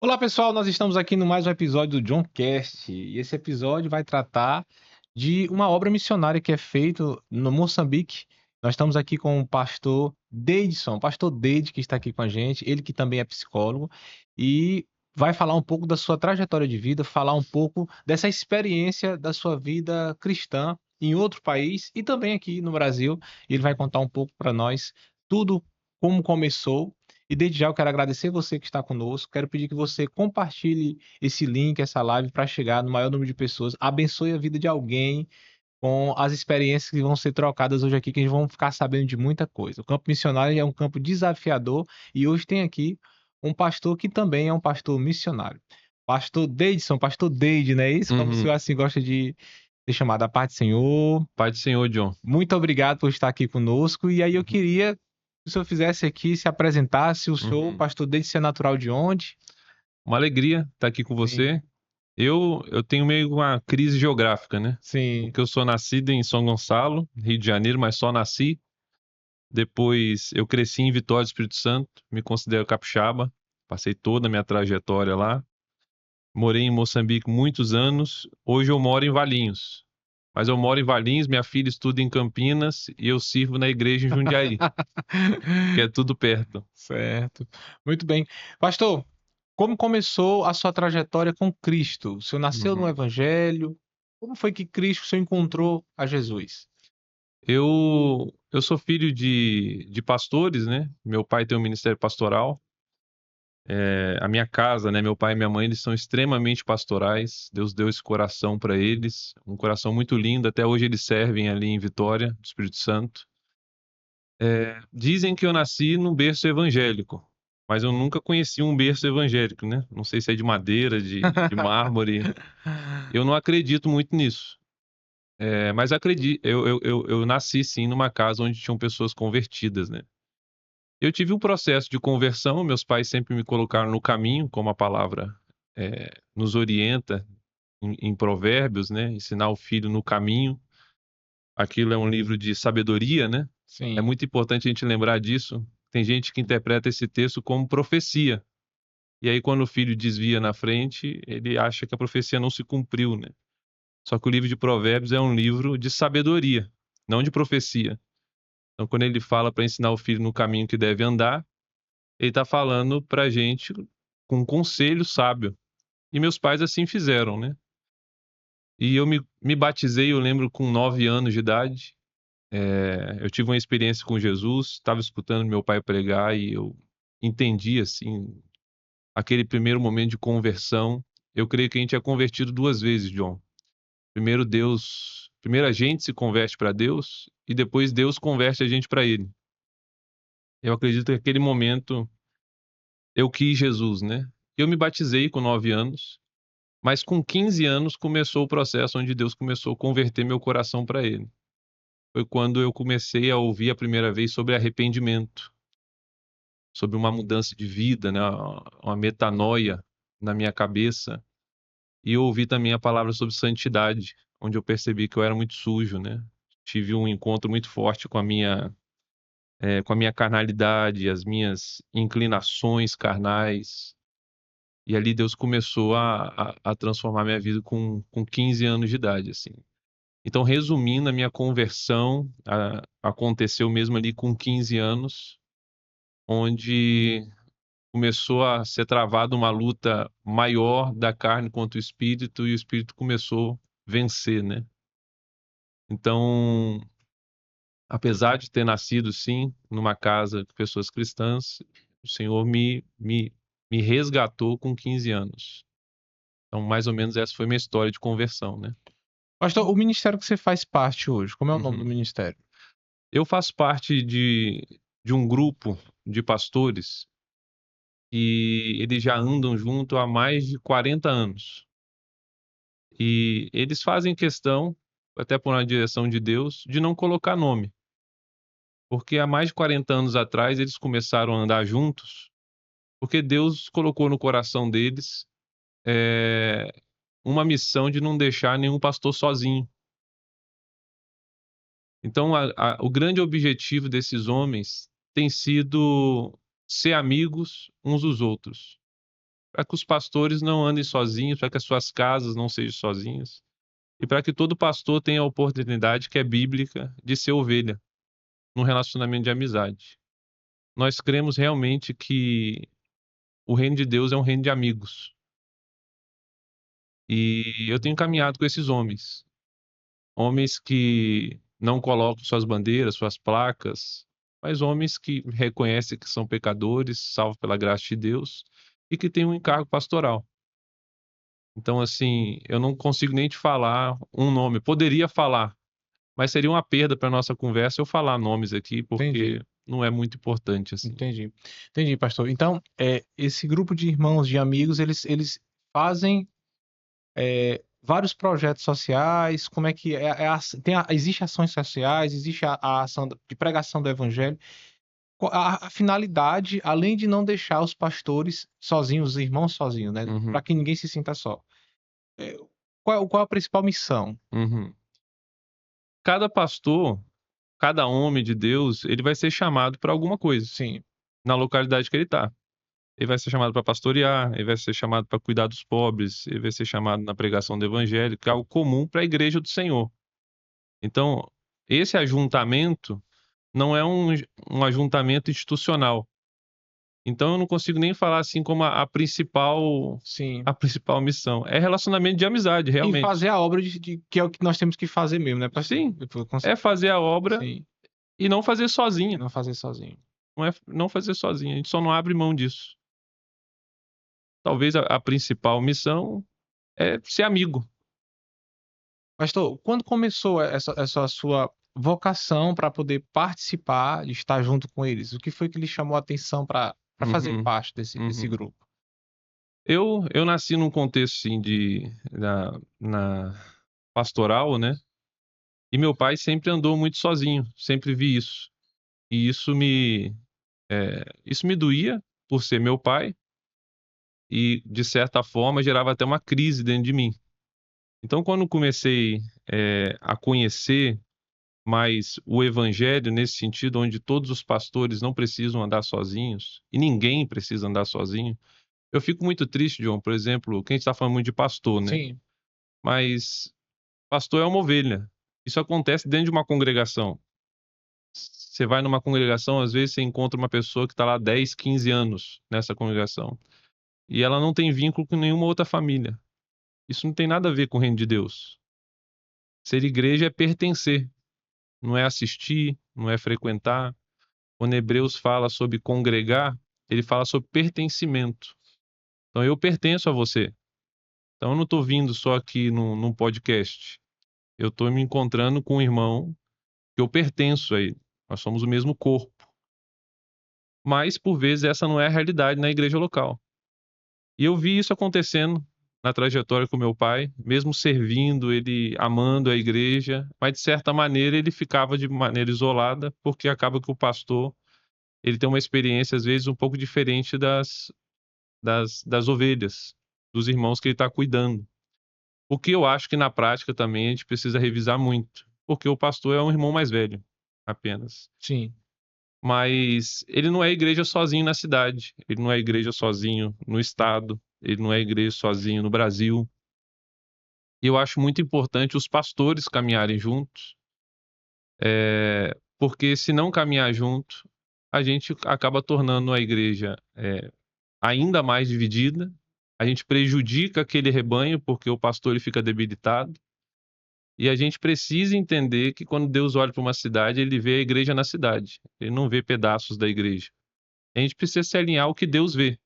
Olá pessoal, nós estamos aqui no mais um episódio do Johncast e esse episódio vai tratar de uma obra missionária que é feita no Moçambique. Nós estamos aqui com o pastor Deide, que está aqui com a gente, ele que também é psicólogo e vai falar um pouco da sua trajetória de vida, falar um pouco dessa experiência da sua vida cristã em outro país e também aqui no Brasil. Ele vai contar um pouco para nós tudo como começou e desde já eu quero agradecer você que está conosco. Quero pedir que você compartilhe esse link, essa live, para chegar no maior número de pessoas. Abençoe a vida de alguém com as experiências que vão ser trocadas hoje aqui, que eles vão ficar sabendo de muita coisa. O campo missionário é um campo desafiador e hoje tem aqui um pastor que também é um pastor missionário. Pastor Deide, não é isso? Como o Uhum. senhor assim gosta de ser chamado, a paz do Senhor. Pai do Senhor, John. Muito obrigado por estar aqui conosco. E aí eu Uhum. queria que o senhor fizesse aqui, se apresentasse, o senhor, Uhum. pastor desde ser natural de onde? Uma alegria estar aqui com Sim, você. Eu tenho meio uma crise geográfica, né? sim, Porque eu sou nascido em São Gonçalo, Rio de Janeiro, mas só nasci. Depois eu cresci em Vitória do Espírito Santo, me considero capixaba. Passei toda a minha trajetória lá. Morei em Moçambique muitos anos. Hoje eu moro em Valinhos. Mas eu moro em Valinhos, minha filha estuda em Campinas e eu sirvo na igreja em Jundiaí, que é tudo perto. certo. Muito bem. Pastor, como começou a sua trajetória com Cristo? O senhor nasceu no Uhum. Evangelho? Como foi que Cristo o senhor encontrou a Jesus? Eu sou filho de pastores, né? Meu pai tem um ministério pastoral. A minha casa, né? Meu pai e minha mãe, eles são extremamente pastorais. Deus deu esse coração para eles, um coração muito lindo. Até hoje eles servem ali em Vitória, do Espírito Santo. Dizem que eu nasci num berço evangélico, mas eu nunca conheci um berço evangélico, né? Não sei se é de madeira, de mármore. Eu não acredito muito nisso. Mas acredito, eu nasci sim numa casa onde tinham pessoas convertidas, né? Eu tive um processo de conversão, meus pais sempre me colocaram no caminho, como a palavra nos orienta em Provérbios, né? Ensinar o filho no caminho. Aquilo é um livro de sabedoria, né? É Sim, muito importante a gente lembrar disso. Tem gente que interpreta esse texto como profecia. E aí, quando o filho desvia na frente, ele acha que a profecia não se cumpriu, né? Só que o livro de Provérbios é um livro de sabedoria, não de profecia. Então, quando ele fala para ensinar o filho no caminho que deve andar, ele está falando para a gente com um conselho sábio. E meus pais assim fizeram, né? E eu me batizei, eu lembro, com 9 anos de idade. Eu tive uma experiência com Jesus, estava escutando meu pai pregar e eu entendi, assim, aquele primeiro momento de conversão. Eu creio que a gente é convertido duas vezes, John. Primeiro a gente se converte para Deus e depois Deus converte a gente para Ele. Eu acredito que naquele momento eu quis Jesus, né? Eu me batizei com 9 anos. Mas com 15 anos começou o processo onde Deus começou a converter meu coração para Ele. Foi quando eu comecei a ouvir a primeira vez sobre arrependimento, sobre uma mudança de vida, né, uma metanoia na minha cabeça. E eu ouvi também a palavra sobre santidade, onde eu percebi que eu era muito sujo, né. Tive um encontro muito forte com a minha carnalidade, as minhas inclinações carnais. E ali Deus começou a transformar minha vida com 15 anos de idade, assim. Então, resumindo, a minha conversão aconteceu mesmo ali com 15 anos, onde começou a ser travada uma luta maior da carne contra o espírito e o espírito começou a vencer, né? Então, apesar de ter nascido, sim, numa casa de pessoas cristãs, o Senhor me resgatou com 15 anos. Então, mais ou menos essa foi minha história de conversão, né? pastor, o ministério que você faz parte hoje, como é o nome do Uhum. ministério? Eu faço parte de um grupo de pastores e eles já andam junto há mais de 40 anos. E eles fazem questão, até por uma direção de Deus, de não colocar nome. Porque há mais de 40 anos atrás eles começaram a andar juntos, porque Deus colocou no coração deles eh, uma missão de não deixar nenhum pastor sozinho. Então, o grande objetivo desses homens tem sido ser amigos uns dos outros. para que os pastores não andem sozinhos, para que as suas casas não sejam sozinhas, e para que todo pastor tenha a oportunidade, que é bíblica, de ser ovelha num relacionamento de amizade. Nós cremos realmente que o reino de Deus é um reino de amigos. E eu tenho caminhado com esses homens que não colocam suas bandeiras, suas placas, mas homens que reconhecem que são pecadores, salvos pela graça de Deus, e que têm um encargo pastoral. Então, assim, eu não consigo nem te falar um nome. Poderia falar, mas seria uma perda para nossa conversa eu falar nomes aqui, Entendi, porque não é muito importante, assim. entendi. Entendi, pastor. Então, esse grupo de irmãos, de amigos, eles fazem vários projetos sociais. Como é que existe ações sociais, existe a ação de pregação do evangelho. A finalidade, além de não deixar os pastores sozinhos, os irmãos sozinhos, né? Uhum, Para que ninguém se sinta só. É, qual a principal missão? uhum. Cada pastor, cada homem de Deus, ele vai ser chamado para alguma coisa, Sim, na localidade que ele está. Ele vai ser chamado para pastorear, ele vai ser chamado para cuidar dos pobres, ele vai ser chamado na pregação do evangelho, que é algo comum para a igreja do Senhor. Então, esse ajuntamento não é um ajuntamento institucional. Então, eu não consigo nem falar assim como a principal sim. a principal missão. É relacionamento de amizade, E realmente. fazer a obra que é o que nós temos que fazer mesmo, né, pastor? Sim, é fazer a obra Sim, e não fazer e sozinho. não fazer sozinho. Não fazer sozinho, a gente só não abre mão disso. Talvez a principal missão é ser amigo. Pastor, quando começou essa sua vocação para poder participar, de estar junto com eles? O que foi que lhe chamou a atenção para fazer Uhum, parte desse uhum. grupo? Eu nasci num contexto, assim, na pastoral, né, e meu pai sempre andou muito sozinho, sempre vi isso. E isso me doía, por ser meu pai, e de certa forma gerava até uma crise dentro de mim. Então quando comecei, a conhecer mais o evangelho nesse sentido, onde todos os pastores não precisam andar sozinhos, e ninguém precisa andar sozinho, eu fico muito triste, John, por exemplo, que a gente está falando muito de pastor, né, Sim, mas pastor é uma ovelha. Isso acontece dentro de uma congregação. Você vai numa congregação, às vezes você encontra uma pessoa que está lá 10, 15 anos nessa congregação, e ela não tem vínculo com nenhuma outra família. Isso não tem nada a ver com o reino de Deus. Ser igreja é pertencer, não é assistir, não é frequentar. Quando Hebreus fala sobre congregar, ele fala sobre pertencimento. Então eu pertenço a você. Então eu não estou vindo só aqui num podcast. Eu estou me encontrando com um irmão que eu pertenço a ele. Nós somos o mesmo corpo. Mas, por vezes, essa não é a realidade na igreja local. E eu vi isso acontecendo na trajetória com meu pai, mesmo servindo, ele amando a igreja, mas de certa maneira ele ficava de maneira isolada, porque acaba que o pastor, ele tem uma experiência às vezes um pouco diferente das ovelhas, dos irmãos que ele está cuidando. O que eu acho que na prática também a gente precisa revisar muito, porque o pastor é um irmão mais velho, apenas. sim. Mas ele não é igreja sozinho na cidade, ele não é igreja sozinho no estado, ele não é igreja sozinho no Brasil. E eu acho muito importante os pastores caminharem juntos, porque se não caminhar junto, a gente acaba tornando a igreja, ainda mais dividida, a gente prejudica aquele rebanho, porque o pastor ele fica debilitado, e a gente precisa entender que quando Deus olha para uma cidade, ele vê a igreja na cidade, ele não vê pedaços da igreja. A gente precisa se alinhar ao que Deus vê.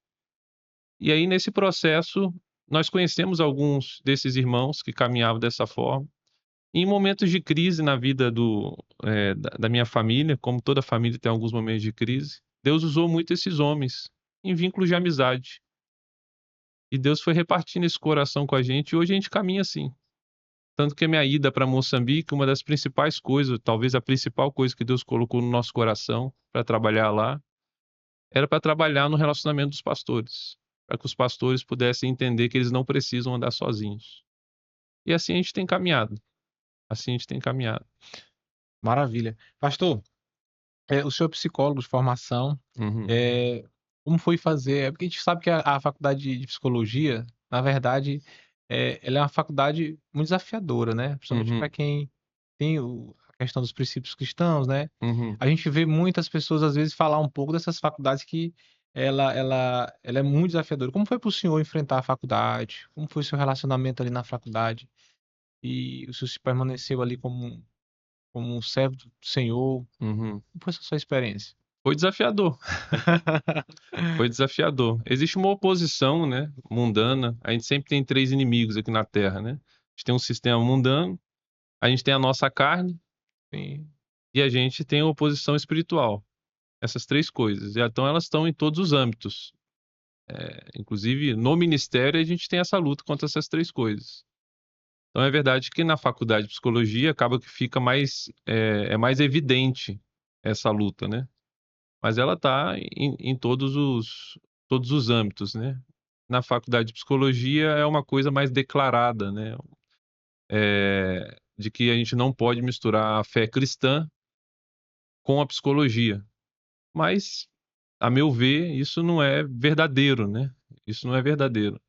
E aí, nesse processo, nós conhecemos alguns desses irmãos que caminhavam dessa forma. Em momentos de crise na vida da minha família, como toda família tem alguns momentos de crise, Deus usou muito esses homens em vínculos de amizade. E Deus foi repartindo esse coração com a gente e hoje a gente caminha assim. Tanto que a minha ida para Moçambique, uma das principais coisas, talvez a principal coisa que Deus colocou no nosso coração para trabalhar lá, era para trabalhar no relacionamento dos pastores, para que os pastores pudessem entender que eles não precisam andar sozinhos. E assim a gente tem caminhado. Assim a gente tem caminhado. Maravilha. Pastor, o senhor é psicólogo de formação. Uhum. Eh, como foi fazer? É porque a gente sabe que a faculdade de psicologia, na verdade, ela é uma faculdade muito desafiadora, né, principalmente para Uhum, quem tem a questão dos princípios cristãos, né. uhum. A gente vê muitas pessoas, às vezes, falar um pouco dessas faculdades que ela é muito desafiadora. Como foi para o senhor enfrentar a faculdade? Como foi o seu relacionamento ali na faculdade? E o senhor se permaneceu ali como um servo do Senhor? Uhum. Como foi essa sua experiência? Foi desafiador, foi desafiador. Existe uma oposição, né, mundana. A gente sempre tem 3 inimigos aqui na Terra, né. A gente tem um sistema mundano, a gente tem a nossa carne Sim, e a gente tem a oposição espiritual. Essas 3 coisas. E então elas estão em todos os âmbitos. Inclusive no ministério a gente tem essa luta contra essas 3 coisas. Então é verdade que na faculdade de psicologia acaba que fica mais, é mais evidente essa luta, né. Mas ela está em todos os âmbitos, né. Na faculdade de psicologia é uma coisa mais declarada, né, de que a gente não pode misturar a fé cristã com a psicologia. Mas, a meu ver, isso não é verdadeiro, né, isso não é verdadeiro.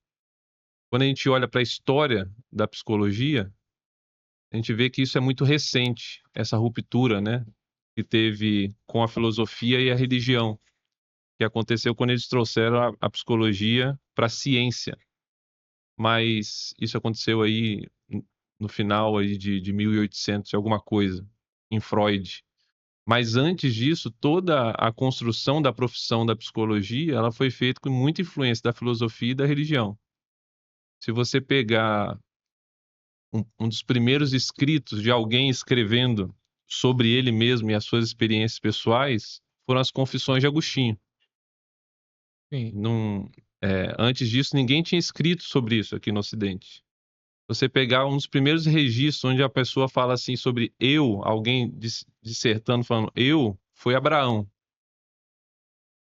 Quando a gente olha para a história da psicologia, a gente vê que isso é muito recente, essa ruptura, né, que teve com a filosofia e a religião. Que aconteceu quando eles trouxeram a psicologia para a ciência, mas isso aconteceu aí no final aí de 1800 e alguma coisa, em Freud. Mas antes disso, toda a construção da profissão da psicologia, ela foi feita com muita influência da filosofia e da religião. Se você pegar um dos primeiros escritos de alguém escrevendo sobre ele mesmo e as suas experiências pessoais, foram as Confissões de Agostinho. sim. Não, antes disso, ninguém tinha escrito sobre isso aqui no Ocidente. Você pegar um dos primeiros registros onde a pessoa fala assim sobre eu, alguém dissertando, falando eu, foi Abraão.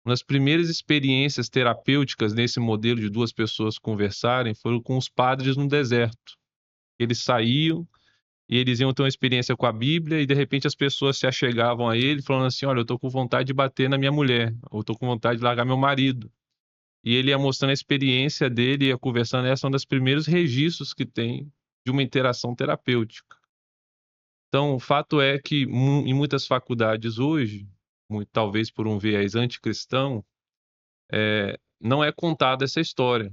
Uma das primeiras experiências terapêuticas nesse modelo de duas pessoas conversarem foram com os padres no deserto. Eles saíam e eles iam ter uma experiência com a Bíblia e de repente as pessoas se achegavam a ele falando assim: olha, eu estou com vontade de bater na minha mulher, ou estou com vontade de largar meu marido. E ele ia mostrando a experiência dele, ia conversando, essa é um dos primeiros registros que tem de uma interação terapêutica. Então, o fato é que em muitas faculdades hoje, talvez por um viés anticristão, não é contada essa história,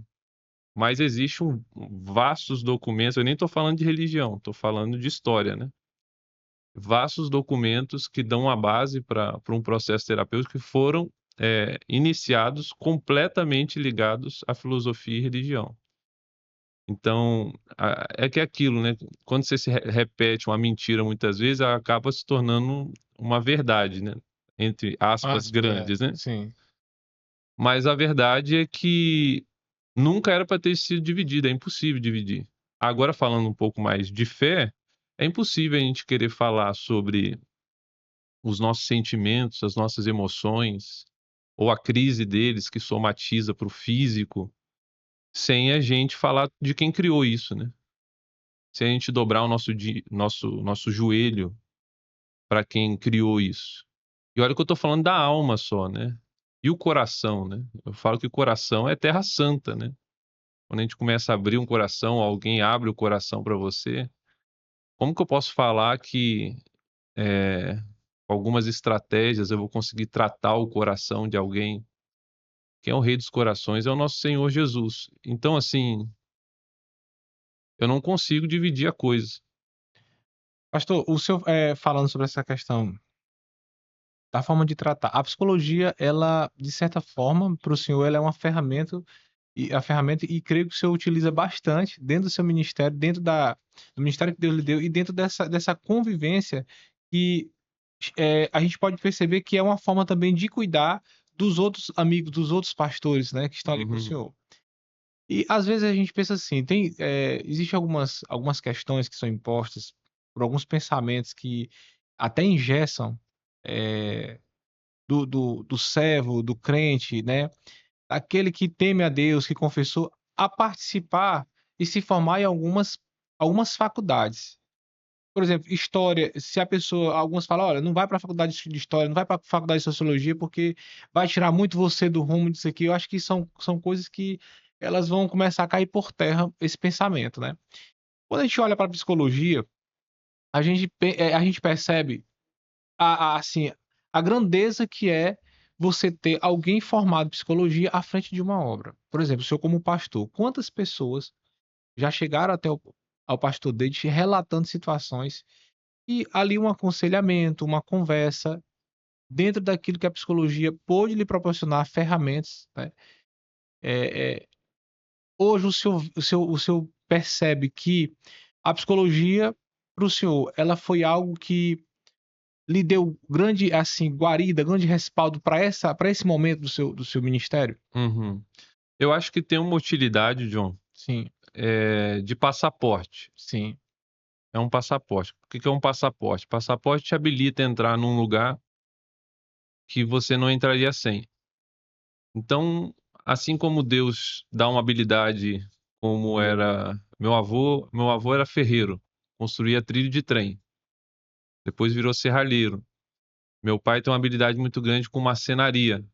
mas existe vastos documentos, eu nem estou falando de religião, estou falando de história, né? Vastos documentos que dão a base para um processo terapêutico que foram iniciados completamente ligados à filosofia e religião. Então, é que é aquilo, né, quando você se repete uma mentira muitas vezes, ela acaba se tornando uma verdade, né, entre aspas Aspas, é, grandes, né. sim. Mas a verdade é que nunca era para ter sido dividida, é impossível dividir. Agora falando um pouco mais de fé, é impossível a gente querer falar sobre os nossos sentimentos, as nossas emoções, ou a crise deles que somatiza para o físico, sem a gente falar de quem criou isso, né. Se a gente dobrar o nosso joelho para quem criou isso. E olha que eu estou falando da alma só, né. E o coração, né. Eu falo que o coração é terra santa, né. Quando a gente começa a abrir um coração, alguém abre o coração para você, como que eu posso falar que, eh, com algumas estratégias eu vou conseguir tratar o coração de alguém? Quem é o rei dos corações é o nosso Senhor Jesus. Então, assim, eu não consigo dividir a coisa. Pastor, o senhor, falando sobre essa questão da forma de tratar, a psicologia, ela, de certa forma, para o senhor, ela é uma ferramenta e creio que o senhor utiliza bastante dentro do seu ministério, dentro do ministério que Deus lhe deu e dentro dessa convivência que, a gente pode perceber que é uma forma também de cuidar dos outros amigos, dos outros pastores, né, que estão ali com o Uhum, senhor. E às vezes a gente pensa assim, existe algumas questões que são impostas por alguns pensamentos que até engessam, eh, do servo, do crente, né, aquele que teme a Deus, que confessou, a participar e se formar em algumas faculdades. Por exemplo, história, se a pessoa alguns falam: "Olha, não vai para a faculdade de história, não vai para a faculdade de sociologia, porque vai tirar muito você do rumo disso aqui". Eu acho que são coisas que elas vão começar a cair por terra, esse pensamento, né. Quando a gente olha para a psicologia, a gente percebe assim, a grandeza que é você ter alguém formado em psicologia à frente de uma obra. Por exemplo, o senhor como pastor, quantas pessoas já chegaram até ao pastor Deide relatando situações e ali um aconselhamento, uma conversa, dentro daquilo que a psicologia pôde lhe proporcionar ferramentas, né. Eh eh, Hoje o senhor percebe que a psicologia, para o senhor, ela foi algo que lhe deu grande, assim, guarida, grande respaldo para esse momento do seu ministério? Uhum. Eu acho que tem uma utilidade, John, Sim, de passaporte. sim, É um passaporte. O que que é um passaporte? Passaporte te habilita a entrar num lugar que você não entraria sem. Então, assim como Deus dá uma habilidade, como era meu avô era ferreiro, construía trilho de trem, depois virou serralheiro. Meu pai tem uma habilidade muito grande com marcenaria.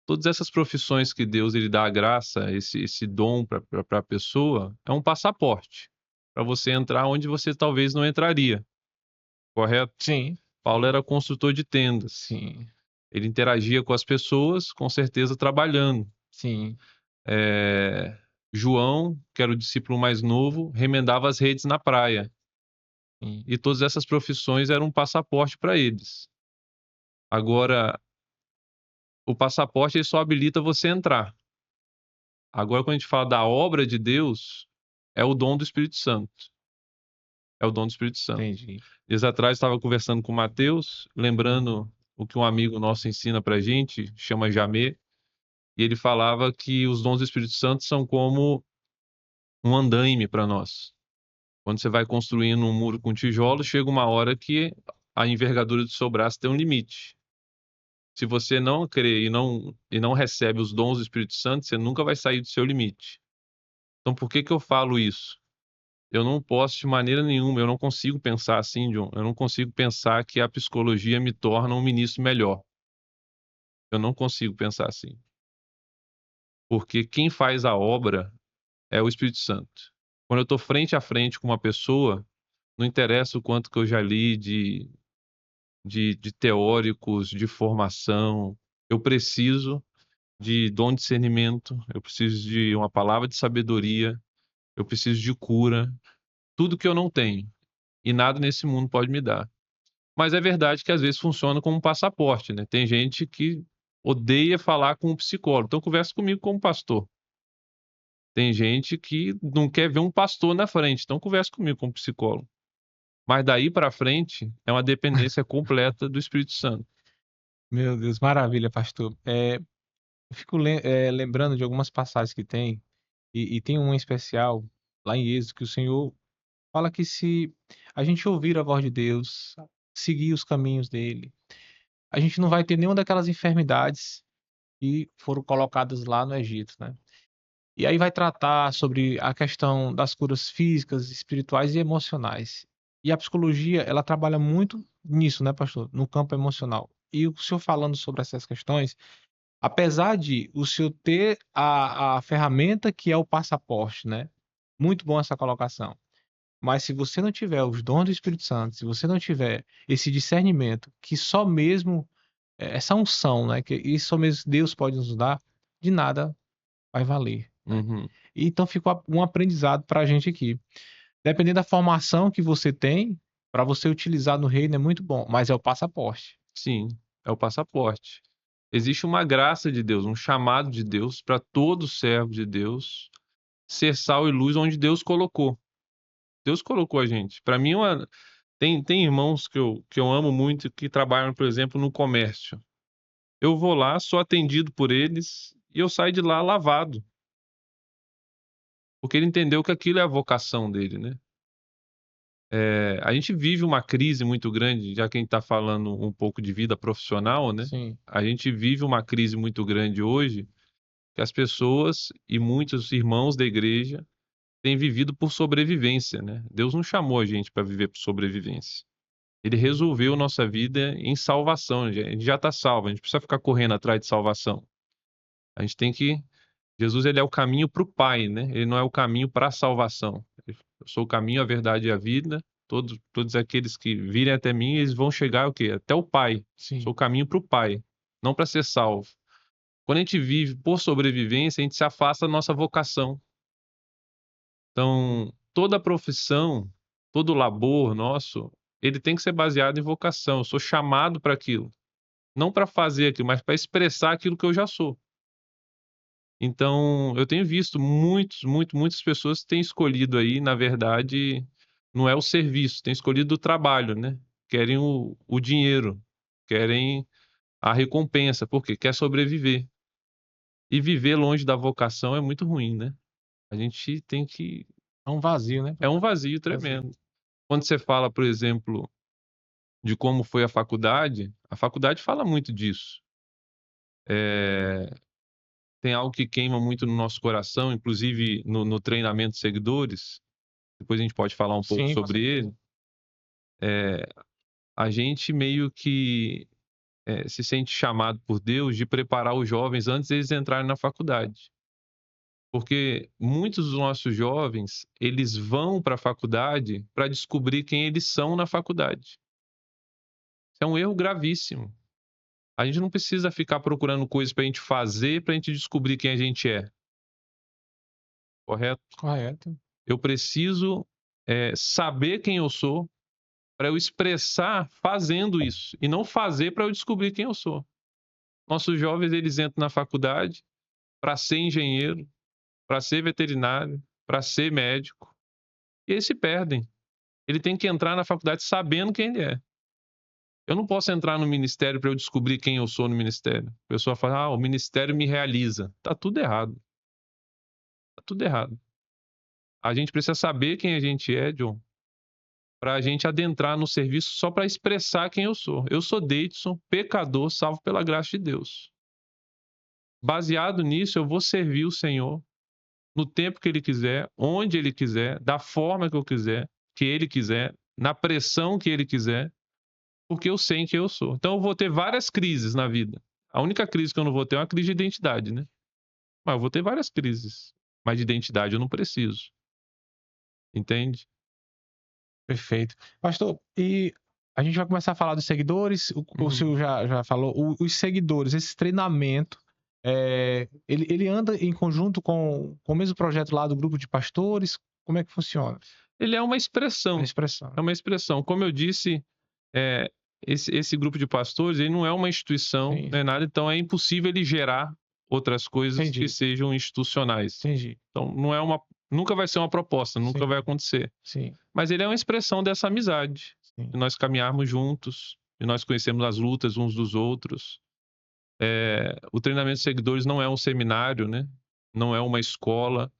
Todas essas profissões que Deus ele dá a graça, esse dom para a pessoa, é um passaporte para você entrar onde você talvez não entraria, correto? sim, Paulo era construtor de tendas. sim, Ele interagia com as pessoas, com certeza trabalhando. sim, Eh, João, que era o discípulo mais novo, remendava as redes na praia. sim, E todas essas profissões eram um passaporte para eles. Agora, o passaporte ele só habilita você a entrar. Agora, quando a gente fala da obra de Deus, é o dom do Espírito Santo. É o dom do Espírito Santo. entendi. Dias atrás estava conversando com o Mateus, lembrando o que um amigo nosso ensina pra gente, chama Jamê, e ele falava que os dons do Espírito Santo são como um andaime para nós. Quando você vai construindo um muro com tijolo, chega uma hora que a envergadura do seu braço tem um limite. Se você não crê e não recebe os dons do Espírito Santo, você nunca vai sair do seu limite. Então por que que eu falo isso? Eu não posso de maneira nenhuma, eu não consigo pensar assim, John, eu não consigo pensar que a psicologia me torna um ministro melhor. Eu não consigo pensar assim, porque quem faz a obra é o Espírito Santo. Quando eu estou frente a frente com uma pessoa, não interessa o quanto que eu já li de teóricos, de formação, eu preciso de dom de discernimento, eu preciso de uma palavra de sabedoria, eu preciso de cura, tudo que eu não tenho, e nada nesse mundo pode me dar. Mas é verdade que às vezes funciona como um passaporte, né, tem gente que odeia falar com um psicólogo, então conversa comigo como pastor. Tem gente que não quer ver um pastor na frente, então conversa comigo como psicólogo. Mas daí para frente é uma dependência completa do Espírito Santo. Meu Deus, maravilha, pastor. Eu fico lembrando de algumas passagens que tem, e tem uma em especial, lá em Êxodo, que o Senhor fala que se a gente ouvir a voz de Deus, seguir os caminhos dele, a gente não vai ter nenhuma daquelas enfermidades que foram colocadas lá no Egito, né. E aí vai tratar sobre a questão das curas físicas, espirituais e emocionais. E a psicologia, ela trabalha muito nisso, né, pastor, no campo emocional. E o senhor falando sobre essas questões, apesar de o senhor ter a ferramenta que é o passaporte, né, muito bom essa colocação. Mas se você não tiver os dons do Espírito Santo, se você não tiver esse discernimento que só mesmo, essa unção, né, que isso só mesmo Deus pode nos dar, de nada vai valer, né. Uhum. Então fica um aprendizado para a gente aqui. Dependendo da formação que você tem, para você utilizar no reino é muito bom, mas é o passaporte. Sim, é o passaporte. Existe uma graça de Deus, um chamado de Deus para todo servo de Deus ser sal e luz onde Deus colocou. Deus colocou a gente. Para mim, tem irmãos que eu amo muito que trabalham, por exemplo, no comércio. Eu vou lá, sou atendido por eles e eu saio de lá lavado, porque ele entendeu que aquilo é a vocação dele, né. A gente vive uma crise muito grande, já que a gente está falando um pouco de vida profissional, né, Sim, a gente vive uma crise muito grande hoje, que as pessoas e muitos irmãos da igreja tem vivido por sobrevivência, né? Deus não chamou a gente para viver por sobrevivência. Ele resolveu nossa vida em salvação. A gente já está salvo, a gente precisa ficar correndo atrás de salvação. A gente tem que. Jesus, ele é o caminho para o Pai, né? Ele não é o caminho para a salvação. Eu sou o caminho, a verdade e a vida. Todos aqueles que virem até mim, eles vão chegar o quê? Até o Pai. Sim. Sou o caminho para o Pai, não para ser salvo. Quando a gente vive por sobrevivência, a gente se afasta da nossa vocação. Então, toda profissão, todo labor nosso, ele tem que ser baseado em vocação. Eu sou chamado para aquilo. Não para fazer aquilo, mas para expressar aquilo que eu já sou. Então, eu tenho visto muitas pessoas que têm escolhido aí, na verdade, não é o serviço, têm escolhido o trabalho, né? Querem o dinheiro, querem a recompensa, porque quer sobreviver. E viver longe da vocação é muito ruim, né? A gente tem que. É um vazio, né? É um vazio Vazio. tremendo. Quando você fala, por exemplo, de como foi a faculdade fala muito disso. Tem algo que queima muito no nosso coração, inclusive no treinamento de seguidores, depois a gente pode falar um pouco Sim, com sobre certeza. ele. A gente meio que se sente chamado por Deus de preparar os jovens antes deles entrarem na faculdade. Porque muitos dos nossos jovens, eles vão para a faculdade para descobrir quem eles são na faculdade. Isso é um erro gravíssimo. A gente não precisa ficar procurando coisas para a gente fazer, para a gente descobrir quem a gente é, correto? Correto. Eu preciso saber quem eu sou para eu expressar fazendo isso, e não fazer para eu descobrir quem eu sou. Nossos jovens, eles entram na faculdade para ser engenheiro, para ser veterinário, para ser médico, e eles se perdem. Ele tem que entrar na faculdade sabendo quem ele é. Eu não posso entrar no ministério para eu descobrir quem eu sou no ministério. A pessoa fala, o ministério me realiza. Tá tudo errado. Tá tudo errado. A gente precisa saber quem a gente é, John, para a gente adentrar no serviço só para expressar quem eu sou. Eu sou Deidson, pecador, salvo pela graça de Deus. Baseado nisso, eu vou servir o Senhor no tempo que Ele quiser, onde Ele quiser, da forma que eu quiser, que Ele quiser, na pressão que Ele quiser, porque eu sei quem eu sou. Então eu vou ter várias crises na vida. A única crise que eu não vou ter é uma crise de identidade, né? Mas eu vou ter várias crises. Mas de identidade eu não preciso. Entende? Perfeito. Pastor, e a gente vai começar a falar dos seguidores. O senhor já falou, os seguidores, esse treinamento, ele anda em conjunto com o mesmo projeto lá do grupo de pastores? Como é que funciona Ele é uma a expressão. expressão? É uma expressão. Como eu disse, esse grupo de pastores, ele não é uma instituição, Sim, não é nada, então é impossível ele gerar outras coisas que entendi, sejam institucionais. entendi. Então nunca vai ser uma proposta, nunca vai Sim, acontecer. sim, Mas ele é uma expressão dessa amizade, sim. de nós caminharmos juntos, de nós conhecermos as lutas uns dos outros. O treinamento de seguidores não é um seminário, né? Não é uma escola,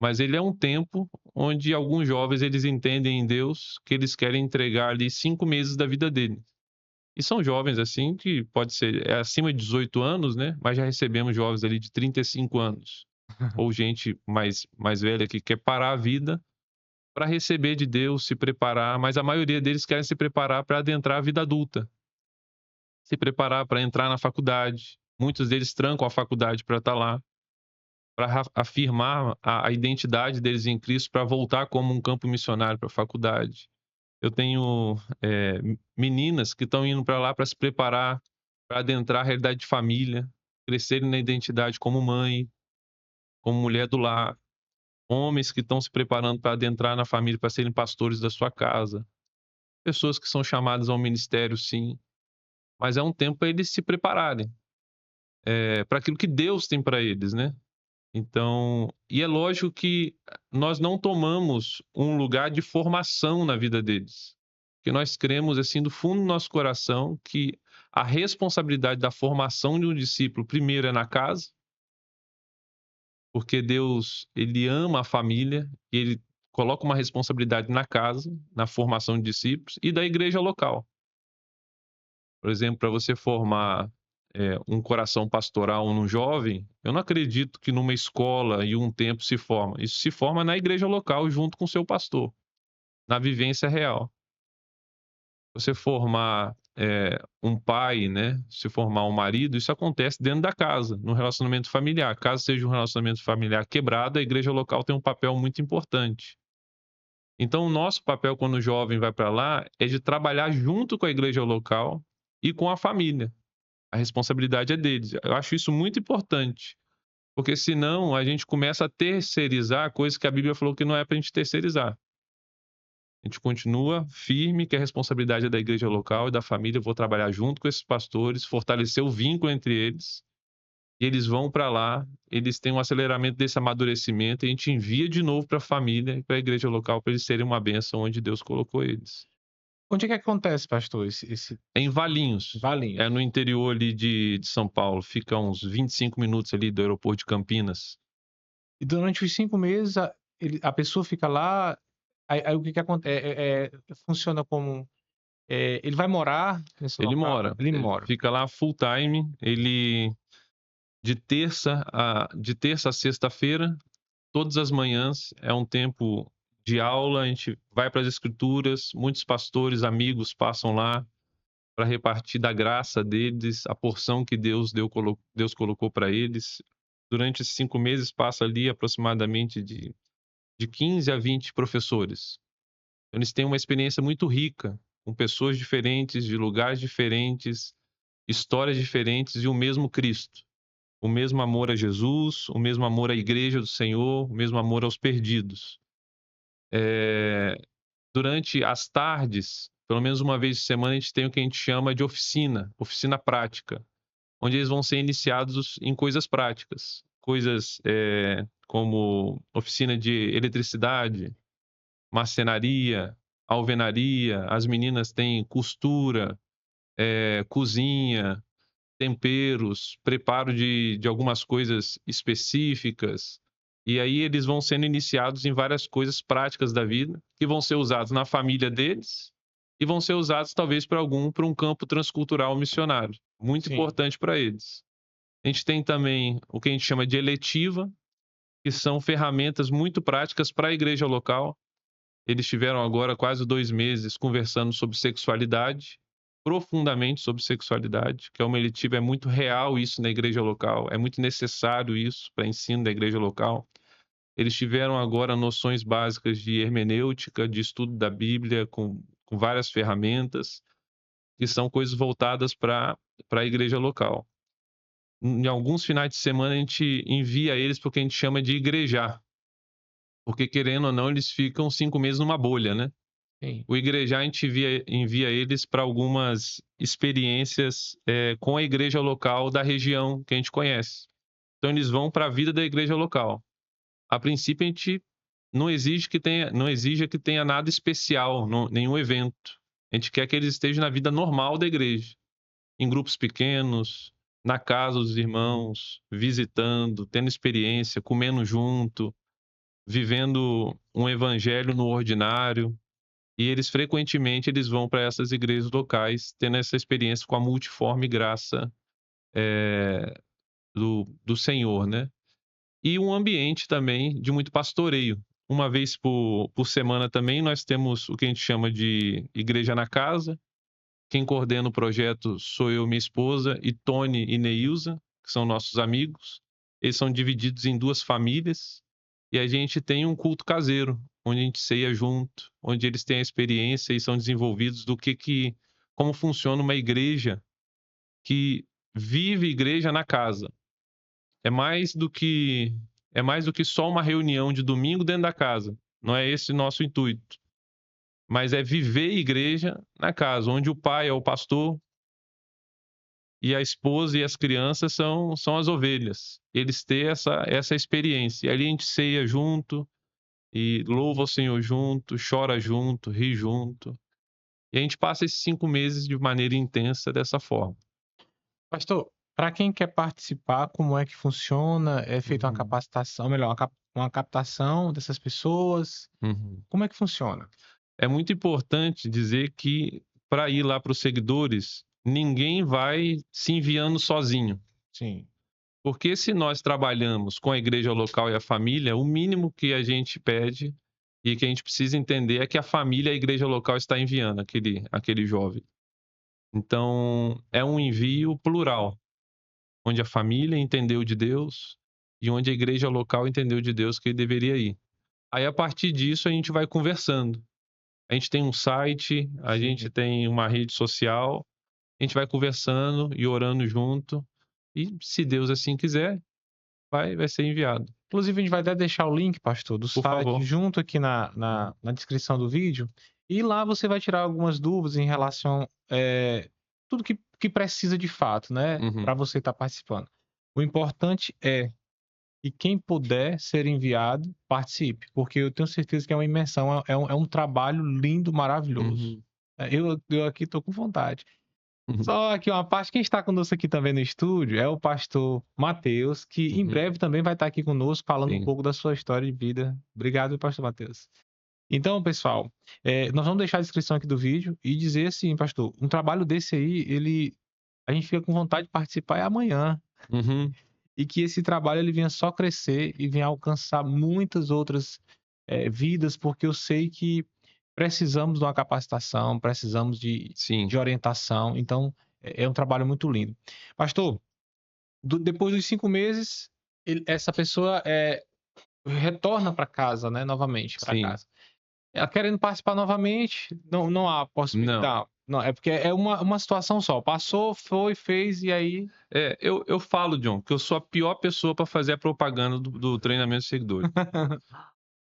mas ele é um tempo onde alguns jovens eles entendem em Deus que eles querem entregar ali 5 meses da vida deles. E são jovens assim que pode ser acima de 18 anos, né? Mas já recebemos jovens ali de 35 anos. Ou gente mais velha que quer parar a vida para receber de Deus, se preparar, mas a maioria deles querem se preparar para adentrar a vida adulta, se preparar para entrar na faculdade. Muitos deles trancam a faculdade para estar lá, para afirmar a identidade deles em Cristo, para voltar como um campo missionário para a faculdade. Eu tenho meninas que estão indo para lá para se preparar, para adentrar a realidade de família, crescerem na identidade como mãe, como mulher do lar. Homens que estão se preparando para adentrar na família, para serem pastores da sua casa. Pessoas que são chamadas ao ministério, sim, mas é um tempo para eles se prepararem para aquilo que Deus tem para eles, né? Então, e é lógico que nós não tomamos um lugar de formação na vida deles, que nós cremos assim do fundo do nosso coração que a responsabilidade da formação de um discípulo primeiro é na casa, porque Deus ele ama a família e ele coloca uma responsabilidade na casa, na formação de discípulos e da igreja local. Por exemplo, para você formar um coração pastoral num jovem, eu não acredito que numa escola e um tempo se forma. Isso se forma na igreja local junto com o seu pastor, na vivência real. Você formar um pai, né? Se formar um marido, isso acontece dentro da casa, no relacionamento familiar. Caso seja um relacionamento familiar quebrado, a igreja local tem um papel muito importante. Então, o nosso papel quando o jovem vai para lá é de trabalhar junto com a igreja local e com a família. A responsabilidade é deles. Eu acho isso muito importante, porque senão a gente começa a terceirizar coisas que a Bíblia falou que não é para a gente terceirizar. A gente continua firme que a responsabilidade é da igreja local e da família. Eu vou trabalhar junto com esses pastores, fortalecer o vínculo entre eles. E eles vão para lá, eles têm um aceleramento desse amadurecimento, e a gente envia de novo para a família e para a igreja local para eles serem uma bênção onde Deus colocou eles. Onde é que acontece, pastor, esse É em Valinhos. Valinhos? É no interior ali de São Paulo. Fica uns 25 minutos ali do aeroporto de Campinas. E durante os 5 meses, a pessoa fica lá, aí o que que acontece? Funciona como... ele vai morar nesse Ele local? mora. Ele Ele mora. fica lá full time. Ele de terça a sexta-feira, todas as manhãs, é um tempo de aula. A gente vai para as escrituras. Muitos pastores, amigos passam lá para repartir da graça deles, a porção que Deus colocou para eles. Durante esses 5 meses, passa ali aproximadamente de 15 a 20 professores. Eles têm uma experiência muito rica, com pessoas diferentes, de lugares diferentes, histórias diferentes e o mesmo Cristo. O mesmo amor a Jesus, o mesmo amor à igreja do Senhor, o mesmo amor aos perdidos. Durante as tardes, pelo menos uma vez por semana, a gente tem o que a gente chama de oficina prática, onde eles vão ser iniciados em coisas práticas. Coisas como oficina de eletricidade, marcenaria, alvenaria. As meninas têm costura, cozinha, temperos, preparo de algumas coisas específicas. E aí eles vão sendo iniciados em várias coisas práticas da vida, que vão ser usados na família deles e vão ser usados talvez para um campo transcultural missionário, muito Sim. importante para eles. A gente tem também o que a gente chama de eletiva, que são ferramentas muito práticas para a igreja local. Eles tiveram agora quase 2 meses conversando sobre sexualidade, profundamente sobre sexualidade, que é uma eletiva, é muito real isso na igreja local, é muito necessário isso para ensino da igreja local. Eles tiveram agora noções básicas de hermenêutica, de estudo da Bíblia, com várias ferramentas, que são coisas voltadas para a igreja local. Em alguns finais de semana, a gente envia eles para o que a gente chama de igrejar, porque, querendo ou não, eles ficam 5 meses numa bolha, né? Sim. O igrejar, a gente envia eles para algumas experiências com a igreja local da região que a gente conhece. Então, eles vão para a vida da igreja local. A princípio, a gente não exige que tenha nada especial, nenhum evento. A gente quer que eles estejam na vida normal da igreja, em grupos pequenos, na casa dos irmãos, visitando, tendo experiência, comendo junto, vivendo um evangelho no ordinário. E eles frequentemente vão para essas igrejas locais, tendo essa experiência com a multiforme graça do Senhor, né? E um ambiente também de muito pastoreio. Uma vez por semana também nós temos o que a gente chama de Igreja na Casa. Quem coordena o projeto sou eu, minha esposa, e Tony e Neilza, que são nossos amigos. Eles são divididos em 2 famílias. E a gente tem um culto caseiro, onde a gente ceia junto, onde eles têm a experiência e são desenvolvidos como funciona uma igreja que vive igreja na casa. É mais do que só uma reunião de domingo dentro da casa. Não é esse nosso intuito. Mas é viver igreja na casa, onde o pai é o pastor e a esposa e as crianças são as ovelhas. Eles têm essa experiência. E ali a gente ceia junto, e louva o Senhor junto, chora junto, ri junto. E a gente passa esses 5 meses de maneira intensa dessa forma. Pastor, para quem quer participar, como é que funciona? É feita uma capacitação, melhor, uma captação dessas pessoas? Como é que funciona? É muito importante dizer que, para ir lá para os seguidores, ninguém vai se enviando sozinho. Sim. Porque se nós trabalhamos com a igreja local e a família, o mínimo que a gente pede e que a gente precisa entender é que a família e a igreja local está enviando aquele jovem. Então, é um envio plural, onde a família entendeu de Deus e onde a igreja local entendeu de Deus que ele deveria ir. Aí, a partir disso, a gente vai conversando. A gente tem um site, a Sim. gente tem uma rede social, a gente vai conversando e orando junto. E, se Deus assim quiser, vai ser enviado. Inclusive, a gente vai até deixar o link, pastor, do Por site favor. junto aqui na descrição do vídeo. E lá você vai tirar algumas dúvidas em relação tudo que precisa de fato, né? Uhum. Para você estar participando. O importante é que quem puder ser enviado, participe, porque eu tenho certeza que é uma imersão, é um trabalho lindo, maravilhoso. Uhum. Eu aqui estou com vontade. Uhum. Só aqui uma parte, quem está conosco aqui também no estúdio é o pastor Mateus, que em Uhum. breve também vai estar aqui conosco falando um Sim. pouco da sua história de vida. Obrigado, pastor Mateus. Então, pessoal, nós vamos deixar a descrição aqui do vídeo e dizer assim, pastor, um trabalho desse aí, a gente fica com vontade de participar amanhã. Uhum. E que esse trabalho ele venha só crescer e venha alcançar muitas outras vidas, porque eu sei que precisamos de uma capacitação, precisamos Sim. de orientação. Então, é um trabalho muito lindo. Pastor, depois dos 5 meses, essa pessoa retorna para casa, né? Novamente para Sim. casa. Ela querendo participar novamente, não há Não. possibilidade. Não, é porque é uma situação só. Passou, foi, fez e aí. Eu falo, John, que eu sou a pior pessoa para fazer a propaganda do treinamento de seguidores.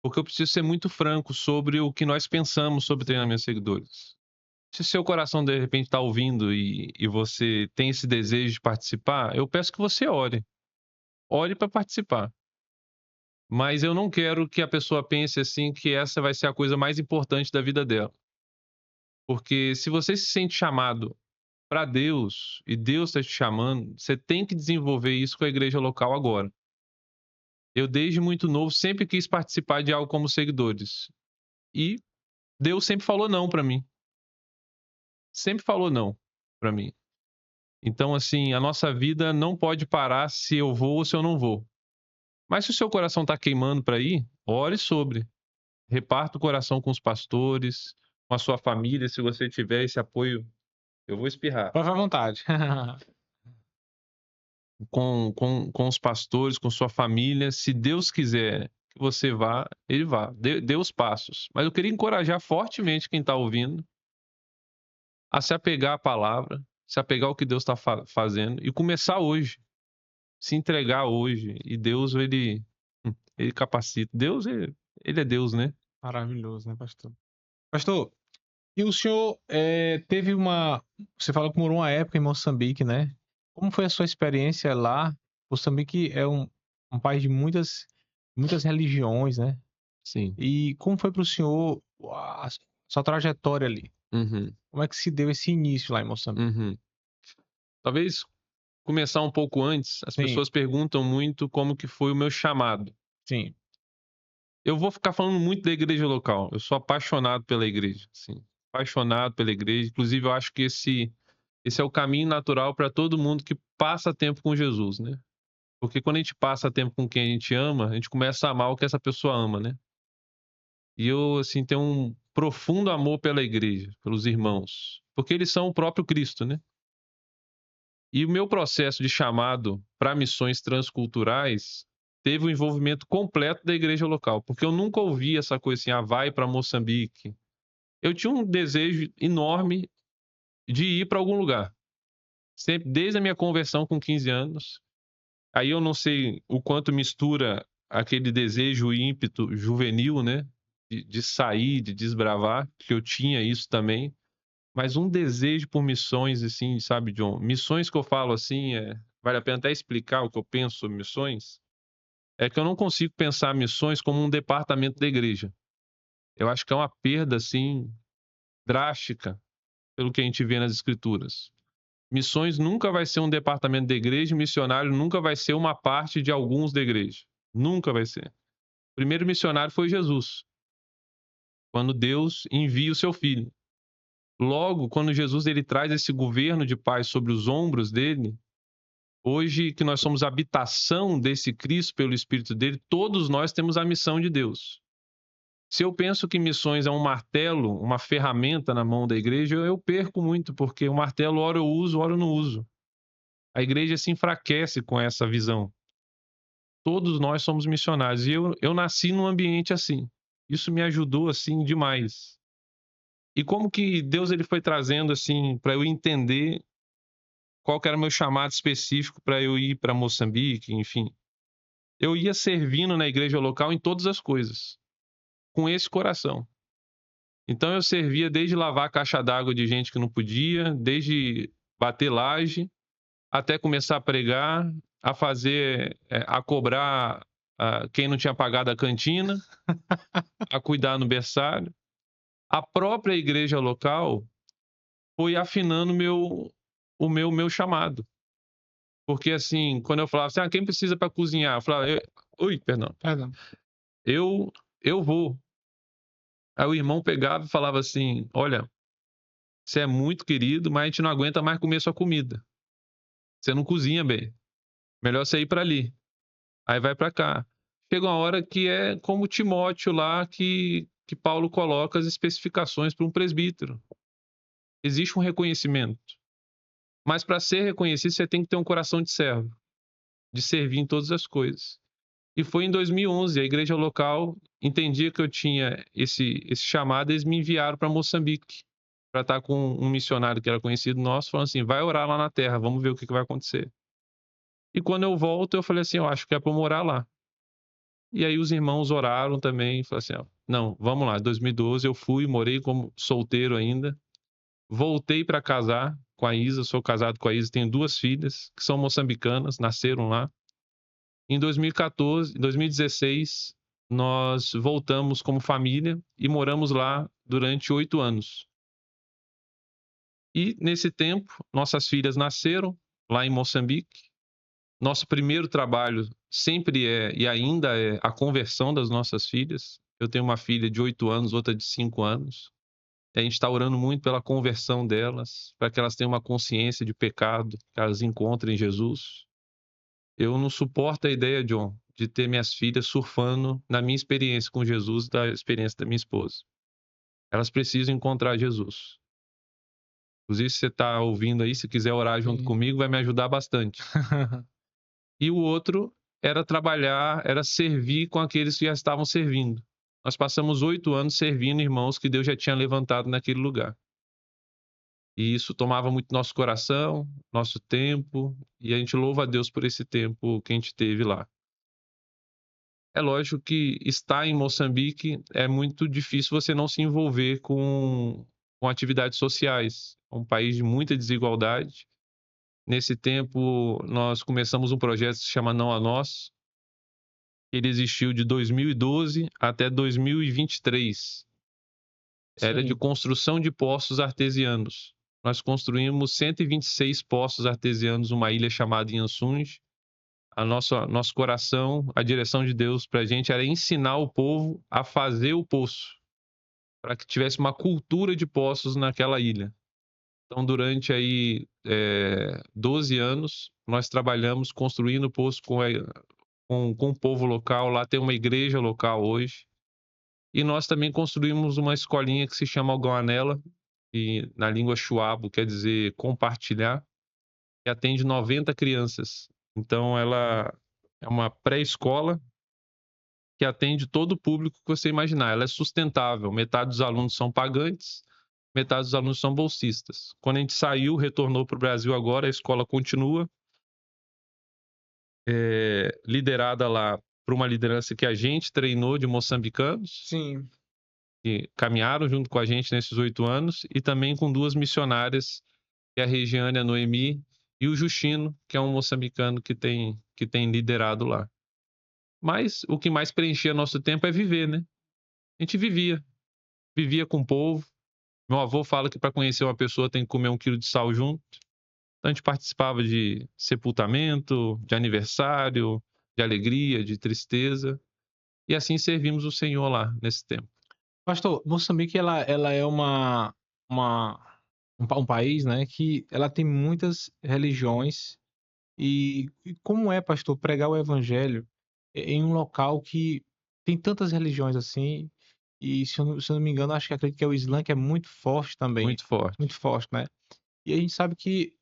Porque eu preciso ser muito franco sobre o que nós pensamos sobre treinamento de seguidores. Se seu coração de repente está ouvindo e você tem esse desejo de participar, eu peço que você ore. Ore para participar. Mas eu não quero que a pessoa pense assim que essa vai ser a coisa mais importante da vida dela. Porque se você se sente chamado para Deus e Deus está te chamando, você tem que desenvolver isso com a igreja local agora. Eu, desde muito novo, sempre quis participar de algo como seguidores. E Deus sempre falou não para mim. Sempre falou não para mim. Então, assim, a nossa vida não pode parar se eu vou ou se eu não vou. Mas se o seu coração está queimando para ir, ore sobre. Reparta o coração com os pastores, com a sua família, se você tiver esse apoio. Eu vou espirrar. Vai à vontade. Com os pastores, com sua família. Se Deus quiser que você vá, ele vá. Dê os passos. Mas eu queria encorajar fortemente quem está ouvindo a se apegar à palavra, se apegar ao que Deus está fazendo e começar hoje. Se entregar hoje. E Deus, ele capacita. Deus, ele é Deus, né? Maravilhoso, né, pastor? Pastor, e o senhor teve uma. Você falou que morou uma época em Moçambique, né? Como foi a sua experiência lá? Moçambique é um país de muitas religiões, né? Sim. E como foi para o senhor a sua trajetória ali? Uhum, Como é que se deu esse início lá em Moçambique? uhum. Talvez começar um pouco antes. As Sim, pessoas perguntam muito como que foi o meu chamado. sim. Eu vou ficar falando muito da igreja local. Eu sou apaixonado pela igreja, sim. Apaixonado pela igreja. Inclusive, eu acho que esse é o caminho natural para todo mundo que passa tempo com Jesus, né? Porque quando a gente passa tempo com quem a gente ama, a gente começa a amar o que essa pessoa ama, né? E eu, assim, tenho um profundo amor pela igreja, pelos irmãos, porque eles são o próprio Cristo, né? E o meu processo de chamado para missões transculturais teve o envolvimento completo da igreja local, porque eu nunca ouvi essa coisa assim, vai para Moçambique. Eu tinha um desejo enorme de ir para algum lugar, sempre desde a minha conversão com 15 anos. Aí eu não sei o quanto mistura aquele desejo e ímpeto juvenil, né, de sair, de desbravar, que eu tinha isso também. Mas um desejo por missões, assim, sabe, John? Missões que eu falo assim, vale a pena até explicar o que eu penso sobre missões. É que eu não consigo pensar missões como um departamento da igreja. Eu acho que é uma perda, assim, drástica, pelo que a gente vê nas escrituras. Missões nunca vai ser um departamento da igreja, missionário nunca vai ser uma parte de alguns da igreja. Nunca vai ser. O primeiro missionário foi Jesus, quando Deus envia o seu filho. Logo, quando Jesus ele traz esse governo de paz sobre os ombros dele, hoje que nós somos a habitação desse Cristo pelo Espírito dele, todos nós temos a missão de Deus. Se eu penso que missões é um martelo, uma ferramenta na mão da igreja, eu perco muito, porque o martelo, ora eu uso, ora eu não uso. A igreja se enfraquece com essa visão. Todos nós somos missionários. E eu nasci num ambiente assim. Isso me ajudou, assim, demais. E como que Deus ele foi trazendo, assim, para eu entender qual que era o meu chamado específico para eu ir para Moçambique, enfim. Eu ia servindo na igreja local em todas as coisas, com esse coração. Então eu servia desde lavar a caixa d'água de gente que não podia, desde bater laje, até começar a pregar, a fazer, a cobrar quem não tinha pagado a cantina, a cuidar no berçário. A própria igreja local foi afinando o meu chamado. Porque assim, quando eu falava assim, quem precisa para cozinhar? Eu falava, perdão. Eu vou. Aí o irmão pegava e falava assim, olha, você é muito querido, mas a gente não aguenta mais comer sua comida. Você não cozinha bem. Melhor você ir para ali. Aí vai para cá. Chega uma hora que é como Timóteo lá, que Paulo coloca as especificações para um presbítero. Existe um reconhecimento. Mas para ser reconhecido, você tem que ter um coração de servo, de servir em todas as coisas. E foi em 2011, a igreja local entendia que eu tinha esse chamado, eles me enviaram para Moçambique, para estar com um missionário que era conhecido nosso, falando assim, vai orar lá na terra, vamos ver o que vai acontecer. E quando eu volto, eu falei assim, eu acho que é para morar lá. E aí os irmãos oraram também, falaram assim, não, vamos lá. Em 2012 eu fui, morei como solteiro ainda, voltei para casar com a Isa, sou casado com a Isa, tenho 2 filhas que são moçambicanas, nasceram lá. Em 2016, nós voltamos como família e moramos lá durante 8 anos. E nesse tempo, nossas filhas nasceram lá em Moçambique. Nosso primeiro trabalho sempre é e ainda é a conversão das nossas filhas. Eu tenho uma filha de 8 anos, outra de 5 anos. A gente está orando muito pela conversão delas, para que elas tenham uma consciência de pecado, que elas encontrem Jesus. Eu não suporto a ideia, John, de ter minhas filhas surfando na minha experiência com Jesus e da experiência da minha esposa. Elas precisam encontrar Jesus. Inclusive, se você está ouvindo aí, se quiser orar junto comigo, vai me ajudar bastante. E o outro era trabalhar, era servir com aqueles que já estavam servindo. Nós passamos 8 anos servindo irmãos que Deus já tinha levantado naquele lugar. E isso tomava muito nosso coração, nosso tempo, e a gente louva a Deus por esse tempo que a gente teve lá. É lógico que estar em Moçambique é muito difícil você não se envolver com atividades sociais. É um país de muita desigualdade. Nesse tempo, nós começamos um projeto que se chama Não a Nós. Ele existiu de 2012 até 2023. Era de construção de poços artesianos. Nós construímos 126 poços artesianos numa ilha chamada Inhaçunge. Nosso coração, a direção de Deus para a gente era ensinar o povo a fazer o poço, para que tivesse uma cultura de poços naquela ilha. Então, durante aí 12 anos, nós trabalhamos construindo poço com o povo local. Lá tem uma igreja local hoje. E nós também construímos uma escolinha que se chama Algoanela, que na língua chuabo quer dizer compartilhar, que atende 90 crianças. Então, ela é uma pré-escola que atende todo o público que você imaginar. Ela é sustentável. Metade dos alunos são pagantes, metade dos alunos são bolsistas. Quando a gente saiu, retornou para o Brasil agora, a escola continua liderada lá por uma liderança que a gente treinou de moçambicanos. Sim. Que caminharam junto com a gente nesses 8 anos, e também com 2 missionárias, que é a Regiane e a Noemi, e o Justino, que é um moçambicano que tem liderado lá. Mas o que mais preenchia nosso tempo é viver, né? A gente vivia com o povo. Meu avô fala que para conhecer uma pessoa tem que comer 1 quilo de sal junto. Então a gente participava de sepultamento, de aniversário, de alegria, de tristeza. E assim servimos o Senhor lá nesse tempo. Pastor, Moçambique ela é uma um país, né, que ela tem muitas religiões e como é, pastor, pregar o evangelho em um local que tem tantas religiões assim, e se eu não me engano, acho que acredito que é o Islã, que é muito forte também, Muito forte. muito forte, né. E a gente sabe que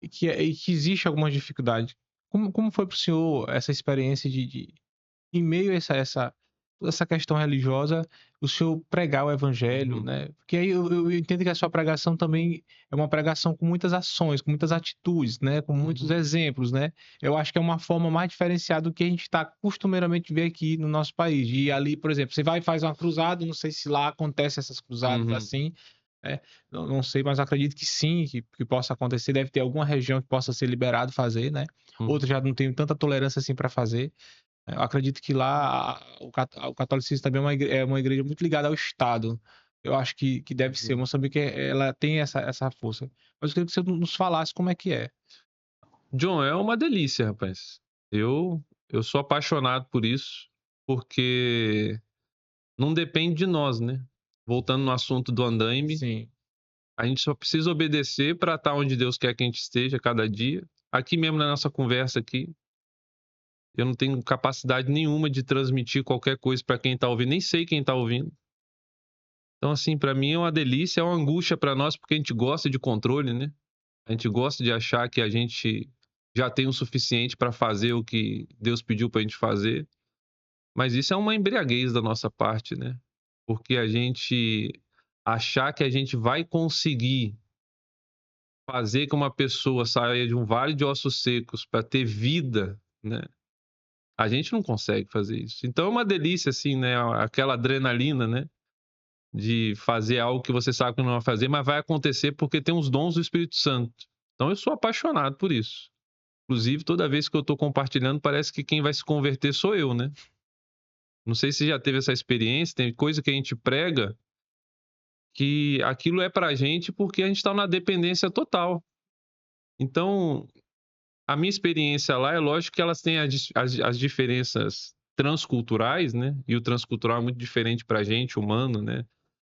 existe algumas dificuldades. Como foi para o senhor essa experiência de em meio a toda essa questão religiosa, o senhor pregar o evangelho, Uhum, né, porque aí eu entendo que a sua pregação também é uma pregação com muitas ações, com muitas atitudes, né, com muitos uhum. exemplos, né. Eu acho que é uma forma mais diferenciada do que a gente está costumeiramente ver aqui no nosso país, de ir ali, por exemplo, você vai e faz uma cruzada, não sei se lá acontece essas cruzadas Uhum, assim, não sei, mas acredito que sim, que possa acontecer, deve ter alguma região que possa ser liberado fazer, né, uhum. outra já não tem tanta tolerância assim para fazer. Eu acredito que lá o catolicismo também é uma igreja muito ligada ao Estado. Eu acho que deve ser. Uhum. Moçambique, ela tem essa força. Mas eu queria que você nos falasse como é que é. John, é uma delícia, rapaz. Eu sou apaixonado por isso, porque não depende de nós, né? Voltando no assunto do andaime, Sim, a gente só precisa obedecer para estar onde Deus quer que a gente esteja cada dia. Aqui mesmo na nossa conversa aqui, eu não tenho capacidade nenhuma de transmitir qualquer coisa para quem está ouvindo, nem sei quem está ouvindo. Então, assim, para mim é uma delícia, é uma angústia para nós, porque a gente gosta de controle, né? A gente gosta de achar que a gente já tem o suficiente para fazer o que Deus pediu para a gente fazer, mas isso é uma embriaguez da nossa parte, né? Porque a gente achar que a gente vai conseguir fazer que uma pessoa saia de um vale de ossos secos para ter vida, né? A gente não consegue fazer isso. Então é uma delícia, assim, né? Aquela adrenalina, né? De fazer algo que você sabe que não vai fazer, mas vai acontecer porque tem os dons do Espírito Santo. Então eu sou apaixonado por isso. Inclusive, toda vez que eu estou compartilhando, parece que quem vai se converter sou eu, né? Não sei se já teve essa experiência, tem coisa que a gente prega que aquilo é pra gente porque a gente está na dependência total. Então, a minha experiência lá, é lógico que elas têm as diferenças transculturais, né? E o transcultural é muito diferente pra gente, humano, né?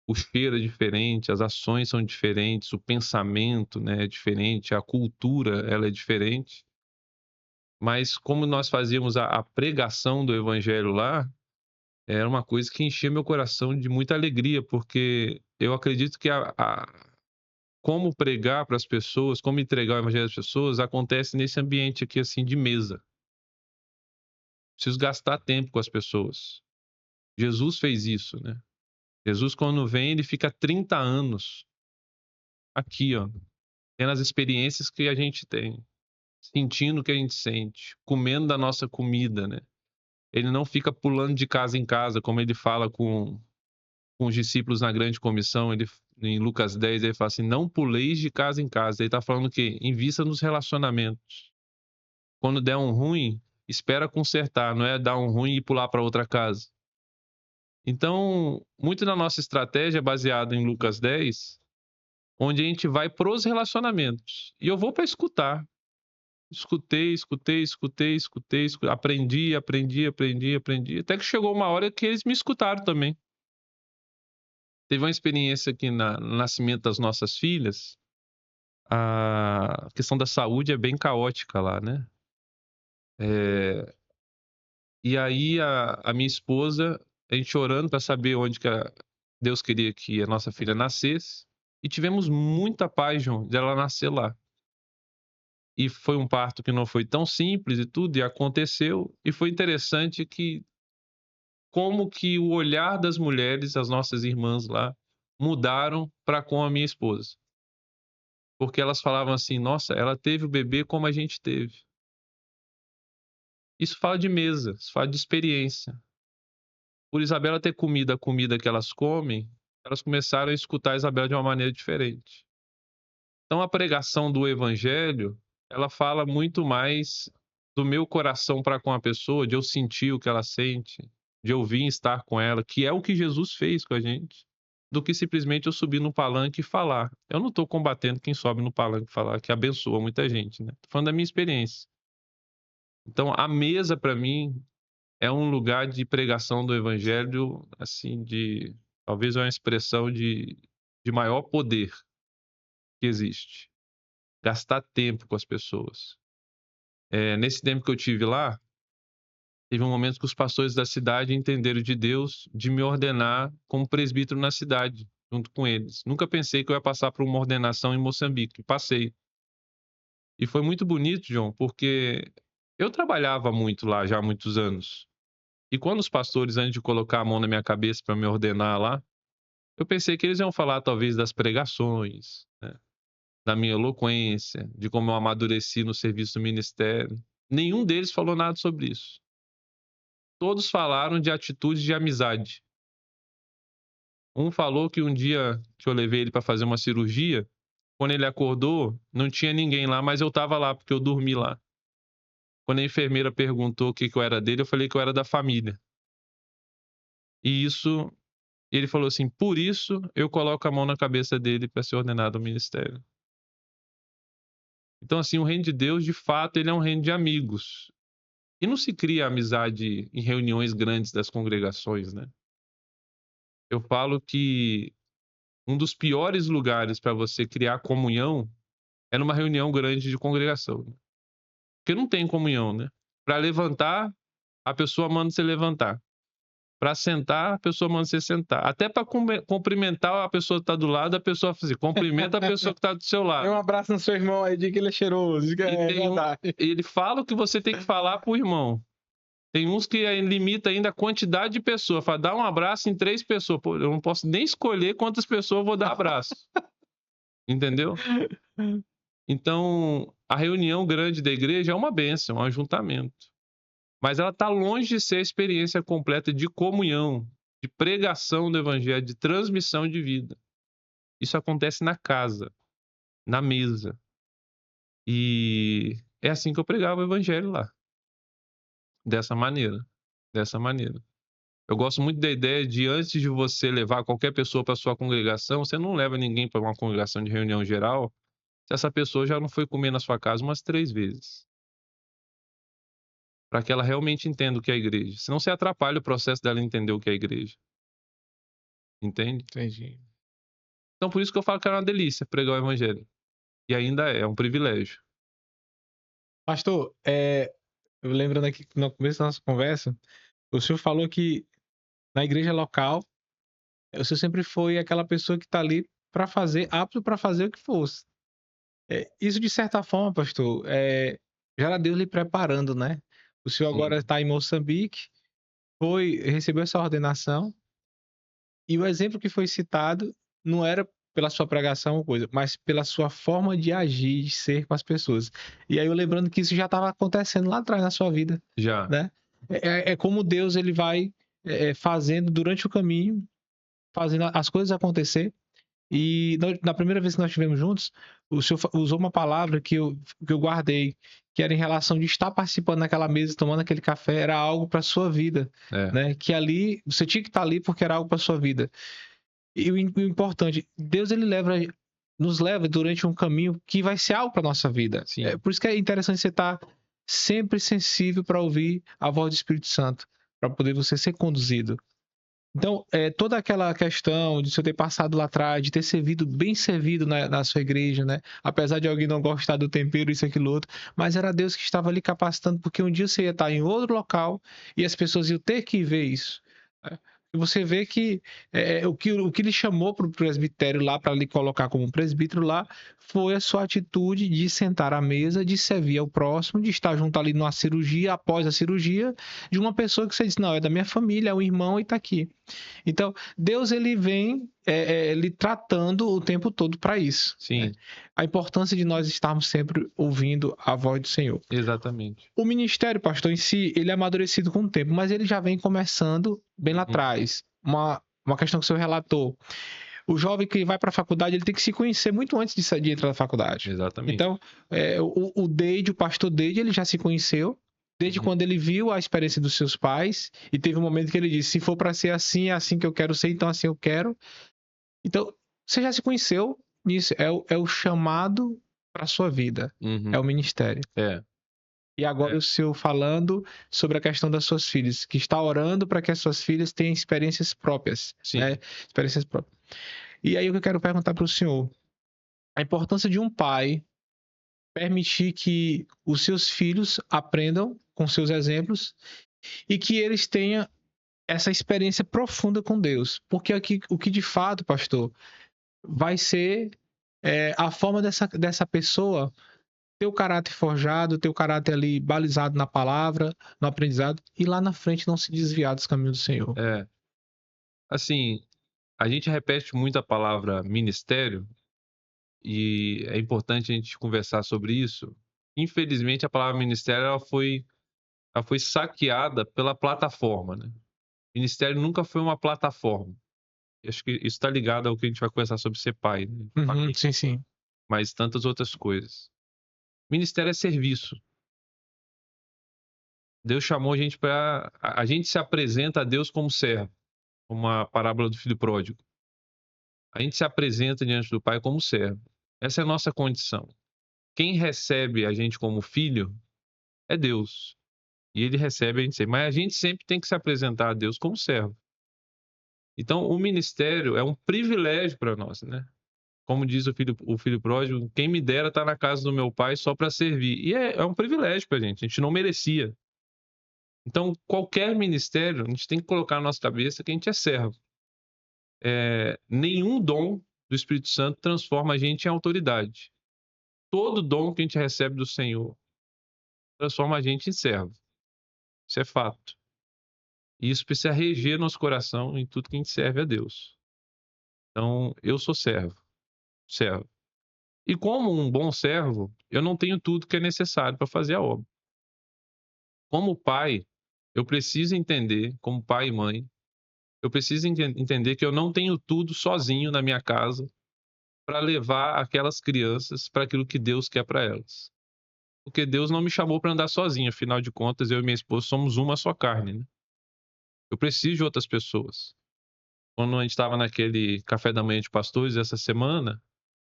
O cheiro é diferente, as ações são diferentes, o pensamento, né, é diferente, a cultura, ela é diferente. Mas como nós fazíamos a pregação do evangelho lá, era uma coisa que enchia meu coração de muita alegria, porque eu acredito que como pregar para as pessoas, como entregar o evangelho às pessoas, acontece nesse ambiente aqui, assim, de mesa. Preciso gastar tempo com as pessoas. Jesus fez isso, né? Jesus, quando vem, ele fica 30 anos aqui, ó, tendo as experiências que a gente tem, sentindo o que a gente sente, comendo da nossa comida, né? Ele não fica pulando de casa em casa, como ele fala com os discípulos na grande comissão, em Lucas 10, ele fala assim: não puleis de casa em casa. Ele está falando o quê? Invista nos relacionamentos. Quando der um ruim, espera consertar, não é dar um ruim e pular para outra casa. Então, muito da nossa estratégia é baseada em Lucas 10, onde a gente vai pros relacionamentos. E eu vou para escutar. Escutei, escutei, escutei, escutei, aprendi, aprendi, aprendi, aprendi. Até que chegou uma hora que eles me escutaram também. Teve uma experiência aqui no nascimento das nossas filhas. A questão da saúde é bem caótica lá, né? É, e aí a minha esposa, a gente orando para saber onde que Deus queria que a nossa filha nascesse. E tivemos muita paz, João, de ela nascer lá. E foi um parto que não foi tão simples e tudo, e aconteceu. E foi interessante que como que o olhar das mulheres, as nossas irmãs lá, mudaram para com a minha esposa. Porque elas falavam assim: "Nossa, ela teve o bebê como a gente teve". Isso fala de mesa, isso fala de experiência. Por Isabela ter comido a comida que elas comem, elas começaram a escutar a Isabela de uma maneira diferente. Então a pregação do evangelho, ela fala muito mais do meu coração para com a pessoa, de eu sentir o que ela sente, de eu vir estar com ela, que é o que Jesus fez com a gente, do que simplesmente eu subir no palanque e falar. Eu não estou combatendo quem sobe no palanque e falar, que abençoa muita gente, né? Tô falando da minha experiência. Então a mesa para mim é um lugar de pregação do evangelho, assim, de talvez uma expressão de maior poder. que existe. Gastar tempo com as pessoas. Nesse tempo que eu tive lá, teve um momento que os pastores da cidade entenderam de Deus de me ordenar como presbítero na cidade, junto com eles. Nunca pensei que eu ia passar por uma ordenação em Moçambique. Passei. E foi muito bonito, João, porque eu trabalhava muito lá já há muitos anos. E quando os pastores, antes de colocar a mão na minha cabeça para me ordenar lá, eu pensei que eles iam falar talvez das pregações, né, da minha eloquência, de como eu amadureci no serviço do ministério. Nenhum deles falou nada sobre isso. Todos falaram de atitudes de amizade. Um falou que um dia que eu levei ele para fazer uma cirurgia, quando ele acordou, não tinha ninguém lá, mas eu estava lá porque eu dormi lá. Quando a enfermeira perguntou o que eu era dele, eu falei que eu era da família. E isso, ele falou assim: por isso eu coloco a mão na cabeça dele para ser ordenado ao ministério. Então, assim, o reino de Deus, de fato, ele é um reino de amigos. E não se cria amizade em reuniões grandes das congregações, né? Eu falo que um dos piores lugares para você criar comunhão é numa reunião grande de congregação. Porque não tem comunhão, né? Para levantar, a pessoa manda você levantar. Para sentar, a pessoa manda você sentar. Até para cumprimentar a pessoa que está do lado, a pessoa fala assim, cumprimenta a pessoa que está do seu lado. Dê um abraço no seu irmão aí, diga que ele é cheiroso. Diga, verdade. Ele fala o que você tem que falar pro irmão. Tem uns que limita ainda a quantidade de pessoas. Fala, dá um abraço em 3 pessoas. Pô, eu não posso nem escolher quantas pessoas eu vou dar abraço. Entendeu? Então, a reunião grande da igreja é uma bênção, um ajuntamento. Mas ela está longe de ser a experiência completa de comunhão, de pregação do evangelho, de transmissão de vida. Isso acontece na casa, na mesa. E é assim que eu pregava o evangelho lá. Dessa maneira. Eu gosto muito da ideia de, antes de você levar qualquer pessoa para sua congregação, você não leva ninguém para uma congregação de reunião geral se essa pessoa já não foi comer na sua casa umas 3 vezes. Para que ela realmente entenda o que é a igreja. Senão você atrapalha o processo dela entender o que é a igreja. Entende? Entendi. Então, por isso que eu falo que era uma delícia pregar o evangelho. E ainda é um privilégio. Pastor, eu lembrando aqui que no começo da nossa conversa, o senhor falou que na igreja local, o senhor sempre foi aquela pessoa que está ali para fazer, apto para fazer o que fosse. Isso, de certa forma, pastor, já era Deus lhe preparando, né? O senhor agora Sim. está em Moçambique, recebeu essa ordenação, e o exemplo que foi citado não era pela sua pregação ou coisa, mas pela sua forma de agir, de ser com as pessoas. E aí eu lembrando que isso já estava acontecendo lá atrás na sua vida, Já. né? É como Deus ele vai fazendo durante o caminho, fazendo as coisas acontecer. E na primeira vez que nós estivemos juntos, o senhor usou uma palavra que eu guardei, que era em relação de estar participando naquela mesa, tomando aquele café, era algo para sua vida, né? Que ali, você tinha que estar ali porque era algo para sua vida. E o importante, Deus ele nos leva durante um caminho que vai ser algo para nossa vida. Sim. Por isso que é interessante você estar sempre sensível para ouvir a voz do Espírito Santo, para poder você ser conduzido. Então, toda aquela questão de você ter passado lá atrás, de ter servido, bem servido na sua igreja, né? Apesar de alguém não gostar do tempero, isso, aquilo, outro, mas era Deus que estava ali capacitando, porque um dia você ia estar em outro local e as pessoas iam ter que ver isso, né? E você vê que o que lhe chamou para o presbitério lá, para lhe colocar como presbítero lá, foi a sua atitude de sentar à mesa, de servir ao próximo, de estar junto ali numa cirurgia, após a cirurgia, de uma pessoa que você diz, não, é da minha família, é um irmão e está aqui. Então, Deus ele vem lhe tratando o tempo todo para isso. Sim. Né? A importância de nós estarmos sempre ouvindo a voz do Senhor. Exatamente. O ministério, pastor, em si, ele é amadurecido com o tempo, mas ele já vem começando bem lá atrás. Uma questão que o senhor relatou. O jovem que vai para a faculdade, ele tem que se conhecer muito antes de entrar na faculdade. Exatamente. Então, o pastor Deide, ele já se conheceu desde quando ele viu a experiência dos seus pais e teve um momento que ele disse, se for para ser assim, é assim que eu quero ser, então assim eu quero. Então, você já se conheceu nisso. É o chamado para a sua vida. É o ministério. E agora o senhor falando sobre a questão das suas filhas, que está orando para que as suas filhas tenham experiências próprias. Sim. Né? Experiências próprias. E aí o que eu quero perguntar para o senhor, a importância de um pai permitir que os seus filhos aprendam com seus exemplos e que eles tenham essa experiência profunda com Deus. Porque aqui, o que de fato, pastor, vai ser a forma dessa pessoa ter o caráter forjado, ter o caráter ali balizado na palavra, no aprendizado, e lá na frente não se desviar dos caminhos do Senhor. É, assim, a gente repete muito a palavra ministério e é importante a gente conversar sobre isso. Infelizmente, a palavra ministério ela foi saqueada pela plataforma, né? Ministério nunca foi uma plataforma. Acho que isso está ligado ao que a gente vai conversar sobre ser pai, né? Uhum, Família, sim, sim. mas tantas outras coisas. Ministério é serviço. Deus chamou a gente para. A gente se apresenta a Deus como servo, como a parábola do filho pródigo. A gente se apresenta diante do Pai como servo. Essa é a nossa condição. Quem recebe a gente como filho é Deus. E ele recebe a gente sempre. Mas a gente sempre tem que se apresentar a Deus como servo. Então, o ministério é um privilégio para nós, né? Como diz o filho pródigo, quem me dera estar na casa do meu pai só para servir. E é um privilégio para a gente não merecia. Então, qualquer ministério, a gente tem que colocar na nossa cabeça que a gente é servo. Nenhum dom do Espírito Santo transforma a gente em autoridade. Todo dom que a gente recebe do Senhor transforma a gente em servo. Isso é fato. E isso precisa reger nosso coração em tudo que a gente serve a Deus. Então, eu sou servo. Servo. E como um bom servo, eu não tenho tudo que é necessário para fazer a obra. Como pai, eu preciso entender, como pai e mãe, eu preciso entender que eu não tenho tudo sozinho na minha casa para levar aquelas crianças para aquilo que Deus quer para elas. Porque Deus não me chamou para andar sozinho, afinal de contas, eu e minha esposa somos uma só carne, né? Eu preciso de outras pessoas. Quando a gente estava naquele café da manhã de pastores essa semana,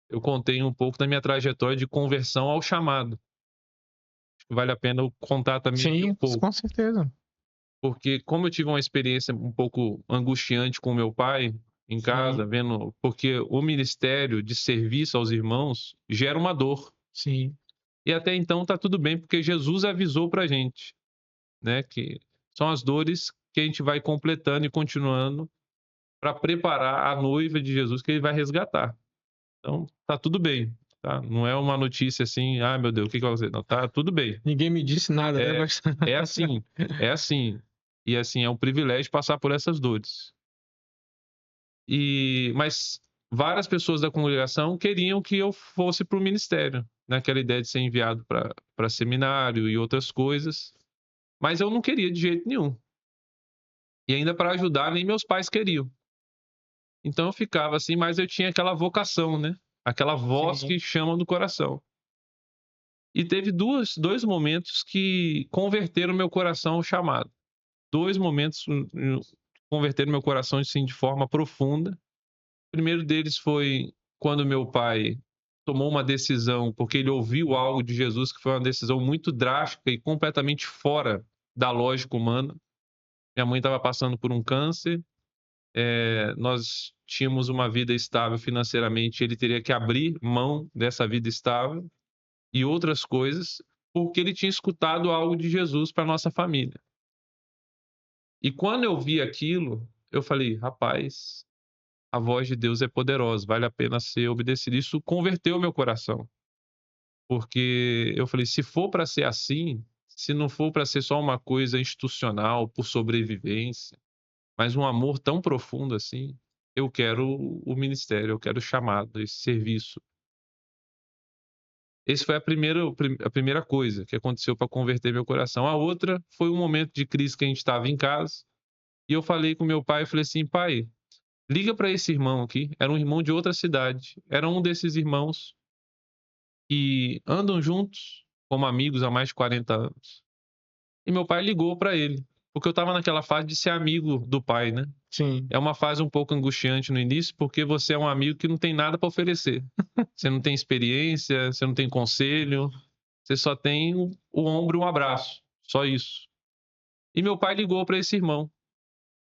eu contei um pouco da minha trajetória de conversão ao chamado. Vale a pena eu contar também aqui um Sim, pouco. com certeza. Porque como eu tive uma experiência um pouco angustiante com meu pai em casa, Sim, vendo, porque o ministério de serviço aos irmãos gera uma dor. sim. E até então tá tudo bem, porque Jesus avisou pra gente, né, que são as dores que a gente vai completando e continuando para preparar a noiva de Jesus que ele vai resgatar. Então, tá tudo bem, tá? Não é uma notícia assim, ah, meu Deus, o que vai acontecer? Não, tá tudo bem. Ninguém me disse nada, né, É, pastor? é assim, é assim. E assim, é um privilégio passar por essas dores. Mas várias pessoas da congregação queriam que eu fosse para o ministério, naquela ideia de ser enviado para seminário e outras coisas. Mas eu não queria de jeito nenhum. E ainda para ajudar, nem meus pais queriam. Então eu ficava assim, mas eu tinha aquela vocação, né? Aquela voz Sim. que chama no coração. E teve dois momentos que converteram meu coração ao chamado. Dois momentos converteram meu coração assim, de forma profunda. O primeiro deles foi quando meu pai tomou uma decisão, porque ele ouviu algo de Jesus que foi uma decisão muito drástica e completamente fora da lógica humana. Minha mãe estava passando por um câncer, nós tínhamos uma vida estável financeiramente, ele teria que abrir mão dessa vida estável e outras coisas, porque ele tinha escutado algo de Jesus para nossa família. E quando eu vi aquilo, eu falei, rapaz, a voz de Deus é poderosa, vale a pena ser obedecido. Isso converteu meu coração, porque eu falei, se for para ser assim, se não for para ser só uma coisa institucional, por sobrevivência, mas um amor tão profundo assim, eu quero o ministério, eu quero o chamado, esse serviço. Esse foi a primeira coisa que aconteceu para converter meu coração. A outra foi um momento de crise que a gente estava em casa, e eu falei com meu pai, eu falei assim, pai, liga para esse irmão aqui, era um irmão de outra cidade, era um desses irmãos que andam juntos como amigos há mais de 40 anos. E meu pai ligou para ele, porque eu estava naquela fase de ser amigo do pai, né? Sim. É uma fase um pouco angustiante no início, porque você é um amigo que não tem nada para oferecer. Você não tem experiência, você não tem conselho, você só tem o ombro e um abraço, só isso. E meu pai ligou para esse irmão.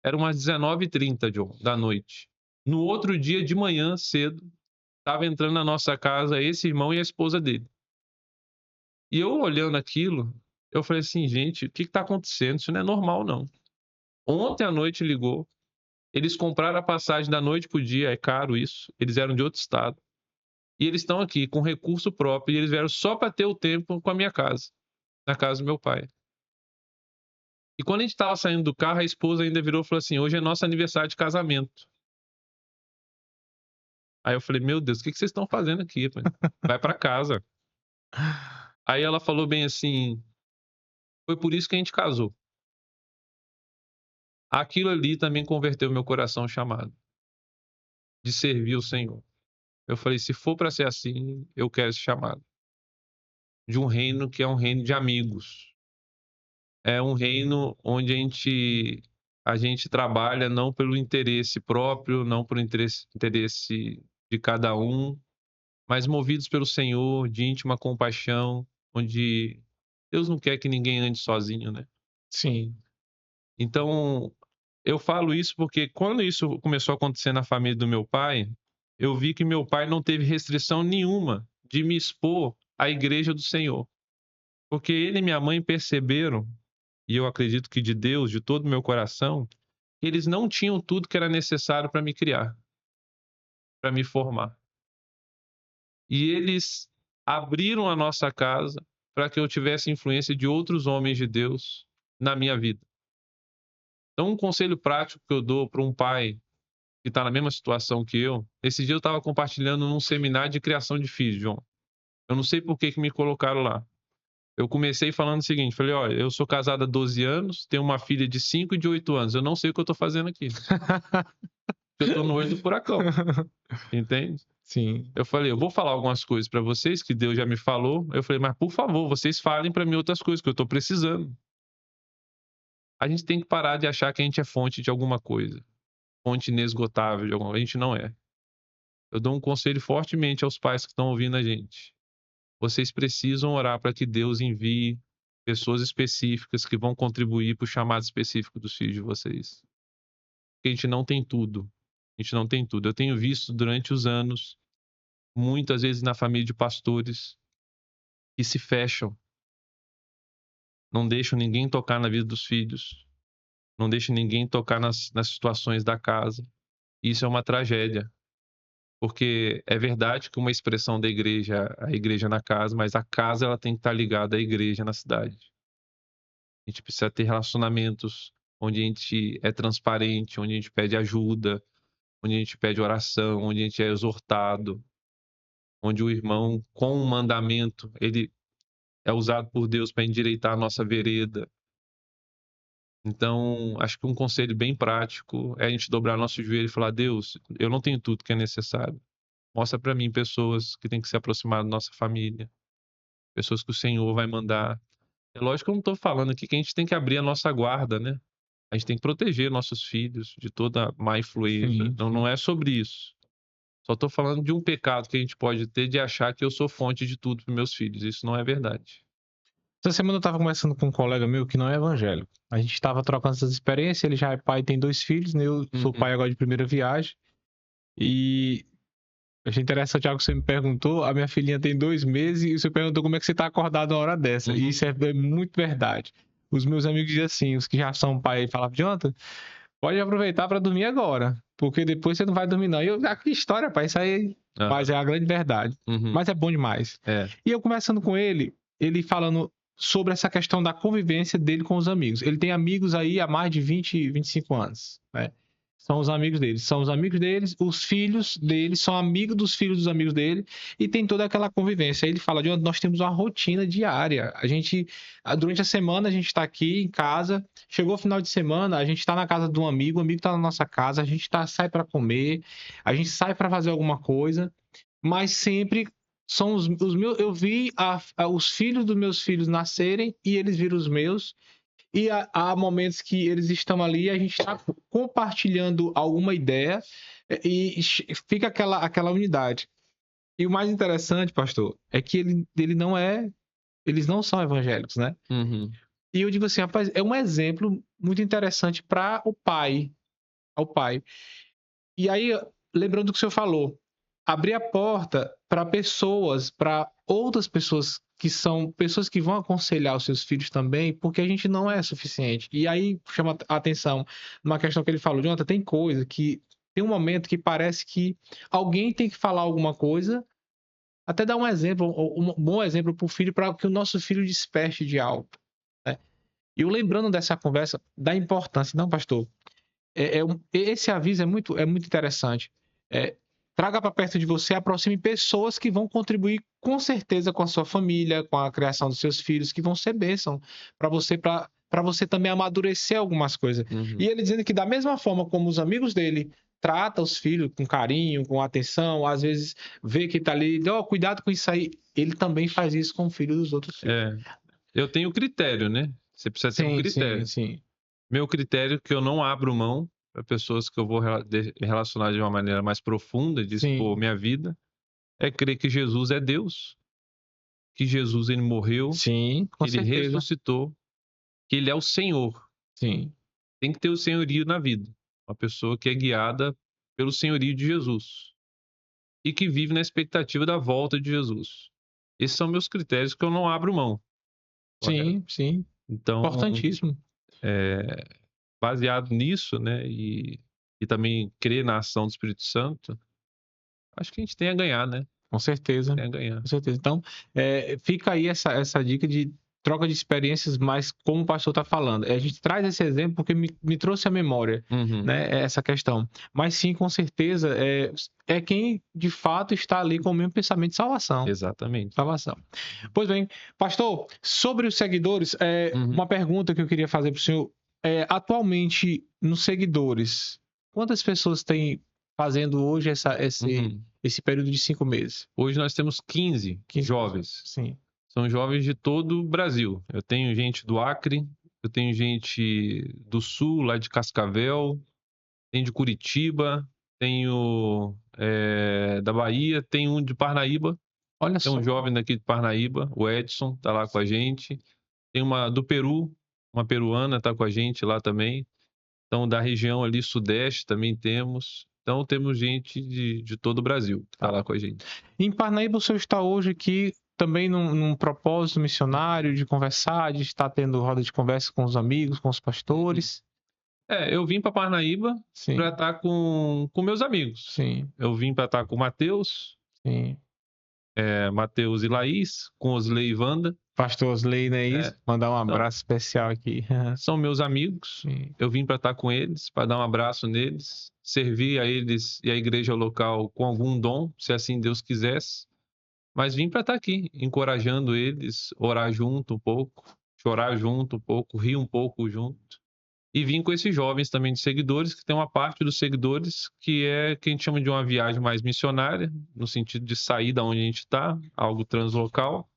Era umas 19h30 da noite. No outro dia de manhã, cedo, Estava entrando na nossa casa esse irmão e a esposa dele. E eu olhando aquilo, eu falei assim: "Gente, o que está acontecendo? Isso não é normal não". Ontem à noite ligou, eles compraram a passagem da noite para o dia, é caro isso, eles eram de outro estado. E eles estão aqui com recurso próprio e eles vieram só para ter o tempo com a minha casa, na casa do meu pai. E quando a gente estava saindo do carro, a esposa ainda virou e falou assim: "Hoje é nosso aniversário de casamento". Aí eu falei: "Meu Deus, o que vocês estão fazendo aqui, pai? Vai para casa". Aí ela falou bem assim: "Foi por isso que a gente casou". Aquilo ali também converteu meu coração chamado, de servir o Senhor. Eu falei: "Se for para ser assim, eu quero esse chamado". De um reino que é um reino de amigos. É um reino onde a gente trabalha não pelo interesse próprio, não pelo interesse de cada um, mas movidos pelo Senhor, de íntima compaixão, onde Deus não quer que ninguém ande sozinho, né. Sim. Então, eu falo isso porque quando isso começou a acontecer na família do meu pai, eu vi que meu pai não teve restrição nenhuma de me expor à igreja do Senhor, porque ele e minha mãe perceberam, e eu acredito que de Deus, de todo o meu coração, que eles não tinham tudo que era necessário para me criar, para me formar. E eles abriram a nossa casa para que eu tivesse influência de outros homens de Deus na minha vida. Então, um conselho prático que eu dou para um pai que está na mesma situação que eu, esse dia eu estava compartilhando num seminário de criação de filhos, João. Eu não sei por que que me colocaram lá. Eu comecei falando o seguinte, falei: "Olha, eu sou casado há 12 anos, tenho uma filha de 5 e de 8 anos, eu não sei o que eu estou fazendo aqui, eu estou no olho do furacão", entende? Sim. Eu falei: "Eu vou falar algumas coisas para vocês que Deus já me falou", eu falei: "Mas por favor, vocês falem para mim outras coisas que eu estou precisando". A gente tem que parar de achar que a gente é fonte de alguma coisa, fonte inesgotável de alguma, a gente não é. Eu dou um conselho fortemente aos pais que estão ouvindo a gente. Vocês precisam orar para que Deus envie pessoas específicas que vão contribuir para o chamado específico dos filhos de vocês. Porque a gente não tem tudo. A gente não tem tudo. Eu tenho visto durante os anos, muitas vezes na família de pastores, que se fecham, não deixam ninguém tocar na vida dos filhos, não deixam ninguém tocar nas situações da casa. Isso é uma tragédia, porque é verdade que uma expressão da igreja, a igreja na casa, mas a casa ela tem que estar ligada à igreja na cidade. A gente precisa ter relacionamentos onde a gente é transparente, onde a gente pede ajuda, onde a gente pede oração, onde a gente é exortado, onde o irmão, com um mandamento, ele é usado por Deus para endireitar a nossa vereda. Então, acho que um conselho bem prático é a gente dobrar nosso joelho e falar: "Deus, eu não tenho tudo que é necessário. Mostra para mim pessoas que têm que se aproximar da nossa família, pessoas que o Senhor vai mandar". É lógico que eu não estou falando aqui que a gente tem que abrir a nossa guarda, né. A gente tem que proteger nossos filhos de toda má influência, Sim, não sim. é sobre isso. Só estou falando de um pecado que a gente pode ter de achar que eu sou fonte de tudo para meus filhos, isso não é verdade. Essa semana eu estava conversando com um colega meu que não é evangélico. A gente estava trocando essas experiências, ele já é pai e tem 2 filhos, né, eu sou Uhum. pai agora de primeira viagem, e achei interessante algo que você me perguntou, a minha filhinha tem 2 meses e você perguntou como é que você está acordado uma hora dessa, e Uhum. isso é muito verdade. Os meus amigos dizem assim, os que já são pai falavam: "Jonathan, pode aproveitar para dormir agora, porque depois você não vai dormir não". E eu: "Ah, que história, pai, isso aí", mas Aham. é a grande verdade. Uhum. Mas é bom demais. É. E eu conversando com ele, ele falando sobre essa questão da convivência dele com os amigos. Ele tem amigos aí há mais de 20, 25 anos, né? São os amigos deles. São os amigos deles, os filhos deles são amigos dos filhos dos amigos dele, e tem toda aquela convivência. Aí ele fala: "Jonathan, nós temos uma rotina diária. A gente, durante a semana, a gente está aqui em casa. Chegou o final de semana, a gente está na casa de um amigo, o amigo está na nossa casa, a gente sai para comer, a gente sai para fazer alguma coisa, mas sempre são os meus. Eu vi os filhos dos meus filhos nascerem e eles viram os meus. E há momentos que eles estão ali e a gente está compartilhando alguma ideia e fica aquela unidade. E o mais interessante, pastor, é que ele não é, eles não são evangélicos, né? Uhum. E eu digo assim, rapaz, é um exemplo muito interessante para o pai, ao pai. E aí, lembrando do que o senhor falou, abrir a porta para outras pessoas que são pessoas que vão aconselhar os seus filhos também, porque a gente não é suficiente. E aí chama a atenção numa questão que ele falou, Jonathan, tem coisa que tem um momento que parece que alguém tem que falar alguma coisa, até dar um exemplo, um bom exemplo para o filho, para que o nosso filho desperte de algo, né? E eu lembrando dessa conversa, da importância, não, pastor, esse aviso é muito interessante. É, traga para perto de você, aproxime pessoas que vão contribuir com certeza com a sua família, com a criação dos seus filhos, que vão ser bênção para você também amadurecer algumas coisas. E ele dizendo que da mesma forma como os amigos dele trata os filhos com carinho, com atenção, às vezes vê que tá ali, ó, cuidado com isso aí, ele também faz isso com o filho dos outros filhos. Eu tenho critério, né? Você precisa ter um critério. Sim. Meu critério é que eu não abro mão para pessoas que eu vou me relacionar de uma maneira mais profunda, de expor minha vida, é crer que Jesus é Deus, que Jesus ele morreu, Sim, com que ele certeza. ressuscitou, que ele é o Senhor. Sim. Tem que ter o senhorio na vida. Uma pessoa que é guiada pelo senhorio de Jesus e que vive na expectativa da volta de Jesus. Esses são meus critérios que eu não abro mão. Sim. Então, Importantíssimo. baseado nisso, né, e também crer na ação do Espírito Santo, acho que a gente tem a ganhar, né? Com certeza. Tem a ganhar. Com certeza. Então, fica aí essa dica de troca de experiências, mas como o pastor está falando. A gente traz esse exemplo porque me trouxe à memória, né, essa questão. Mas sim, com certeza, é quem de fato está ali com o mesmo pensamento de salvação. Exatamente. Salvação. Pois bem, pastor, sobre os seguidores, uma pergunta que eu queria fazer para o senhor. Atualmente, nos seguidores, quantas pessoas tem fazendo hoje esse período de 5 meses? Hoje nós temos 15 jovens. Sim. São jovens de todo o Brasil. Eu tenho gente do Acre, eu tenho gente do Sul, lá de Cascavel, tenho de Curitiba, tenho da Bahia, tem um de Parnaíba. Olha Tem só. um jovem daqui de Parnaíba, o Edson, tá lá com a gente. Tem uma do Peru, uma peruana tá com a gente lá também. Então, da região ali, Sudeste, também temos. Então, temos gente de todo o Brasil que tá lá com a gente. Em Parnaíba, o senhor está hoje aqui também num propósito missionário de conversar, de estar tendo roda de conversa com os amigos, com os pastores? Eu vim para Parnaíba para estar com meus amigos. Sim. Eu vim para estar com o Matheus, Sim. Matheus e Laís, com Osley e Wanda. Pastor Osley, né? Isso? Mandar um abraço especial aqui. São meus amigos. Sim. Eu vim para estar com eles, para dar um abraço neles, servir a eles e a igreja local com algum dom, se assim Deus quisesse. Mas vim para estar aqui, encorajando eles, orar junto um pouco, chorar junto um pouco, rir um pouco junto. E vim com esses jovens também de seguidores, que tem uma parte dos seguidores que é que a gente chama de uma viagem mais missionária, no sentido de sair da onde a gente está, algo translocal.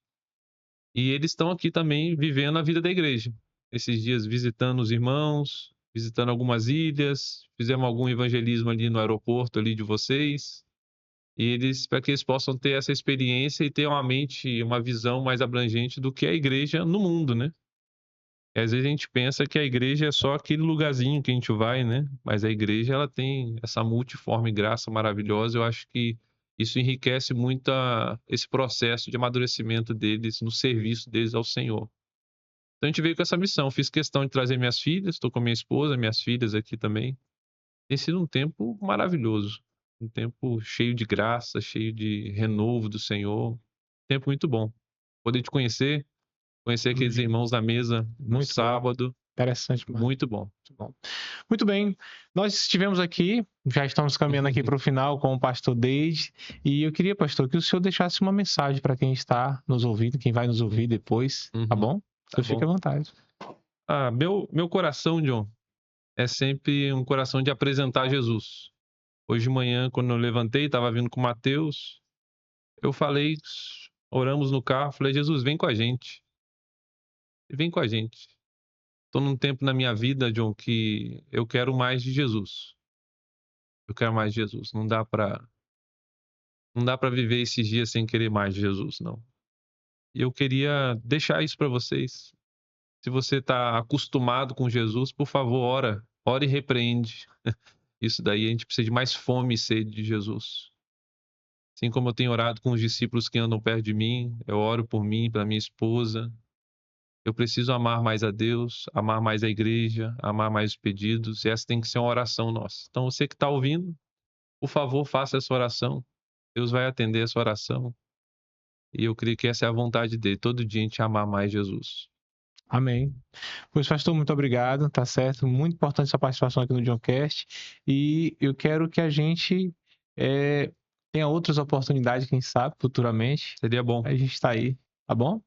E eles estão aqui também vivendo a vida da igreja. Esses dias visitando os irmãos, visitando algumas ilhas, fizemos algum evangelismo ali no aeroporto ali de vocês. E eles, para que eles possam ter essa experiência e ter uma mente, uma visão mais abrangente do que é a igreja no mundo, né? E às vezes a gente pensa que a igreja é só aquele lugarzinho que a gente vai, né? Mas a igreja, ela tem essa multiforme graça maravilhosa. Eu acho que isso enriquece muito esse processo de amadurecimento deles, no serviço deles ao Senhor. Então a gente veio com essa missão. Fiz questão de trazer minhas filhas, estou com minha esposa, minhas filhas aqui também. Tem sido um tempo maravilhoso. Um tempo cheio de graça, cheio de renovo do Senhor. Um tempo muito bom. Poder te conhecer aqueles irmãos na mesa no Muito sábado. Bom. Interessante. Muito bom. Muito bem. Nós estivemos aqui, já estamos caminhando aqui para o final com o pastor Deide. E eu queria, pastor, que o senhor deixasse uma mensagem para quem está nos ouvindo, quem vai nos ouvir depois, tá bom? Então fique à vontade. Meu coração, John, é sempre um coração de apresentar Jesus. Hoje de manhã, quando eu levantei, estava vindo com o Matheus, eu falei, oramos no carro, falei, Jesus, vem com a gente. Vem com a gente. Estou num tempo na minha vida, John, que eu quero mais de Jesus. Eu quero mais de Jesus. Não dá para viver esses dias sem querer mais de Jesus, não. E eu queria deixar isso para vocês. Se você está acostumado com Jesus, por favor, ora e repreende. Isso daí, a gente precisa de mais fome e sede de Jesus. Assim como eu tenho orado com os discípulos que andam perto de mim, eu oro por mim, pela minha esposa. Eu preciso amar mais a Deus, amar mais a igreja, amar mais os pedidos, e essa tem que ser uma oração nossa. Então, você que está ouvindo, por favor, faça essa oração. Deus vai atender essa oração. E eu creio que essa é a vontade dele, todo dia a gente amar mais Jesus. Amém. Pois, pastor, muito obrigado, tá certo? Muito importante sua participação aqui no Johncast. E eu quero que a gente tenha outras oportunidades, quem sabe, futuramente. Seria bom, A gente está aí, tá bom?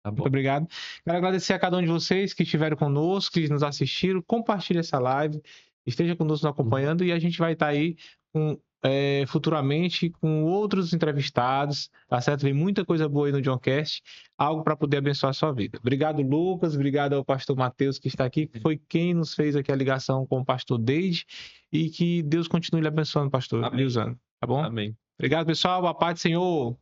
tá Muito bom? obrigado. Quero agradecer a cada um de vocês que estiveram conosco, que nos assistiram. Compartilhe essa live, esteja conosco nos acompanhando e a gente vai estar aí futuramente com outros entrevistados, tá certo? Vem muita coisa boa aí no Johncast, algo para poder abençoar a sua vida. Obrigado, Lucas. Obrigado ao pastor Matheus que está aqui, que foi quem nos fez aqui a ligação com o pastor Deide, e que Deus continue lhe abençoando, pastor, lhe usando, tá bom? Amém. Obrigado, pessoal. A paz do Senhor.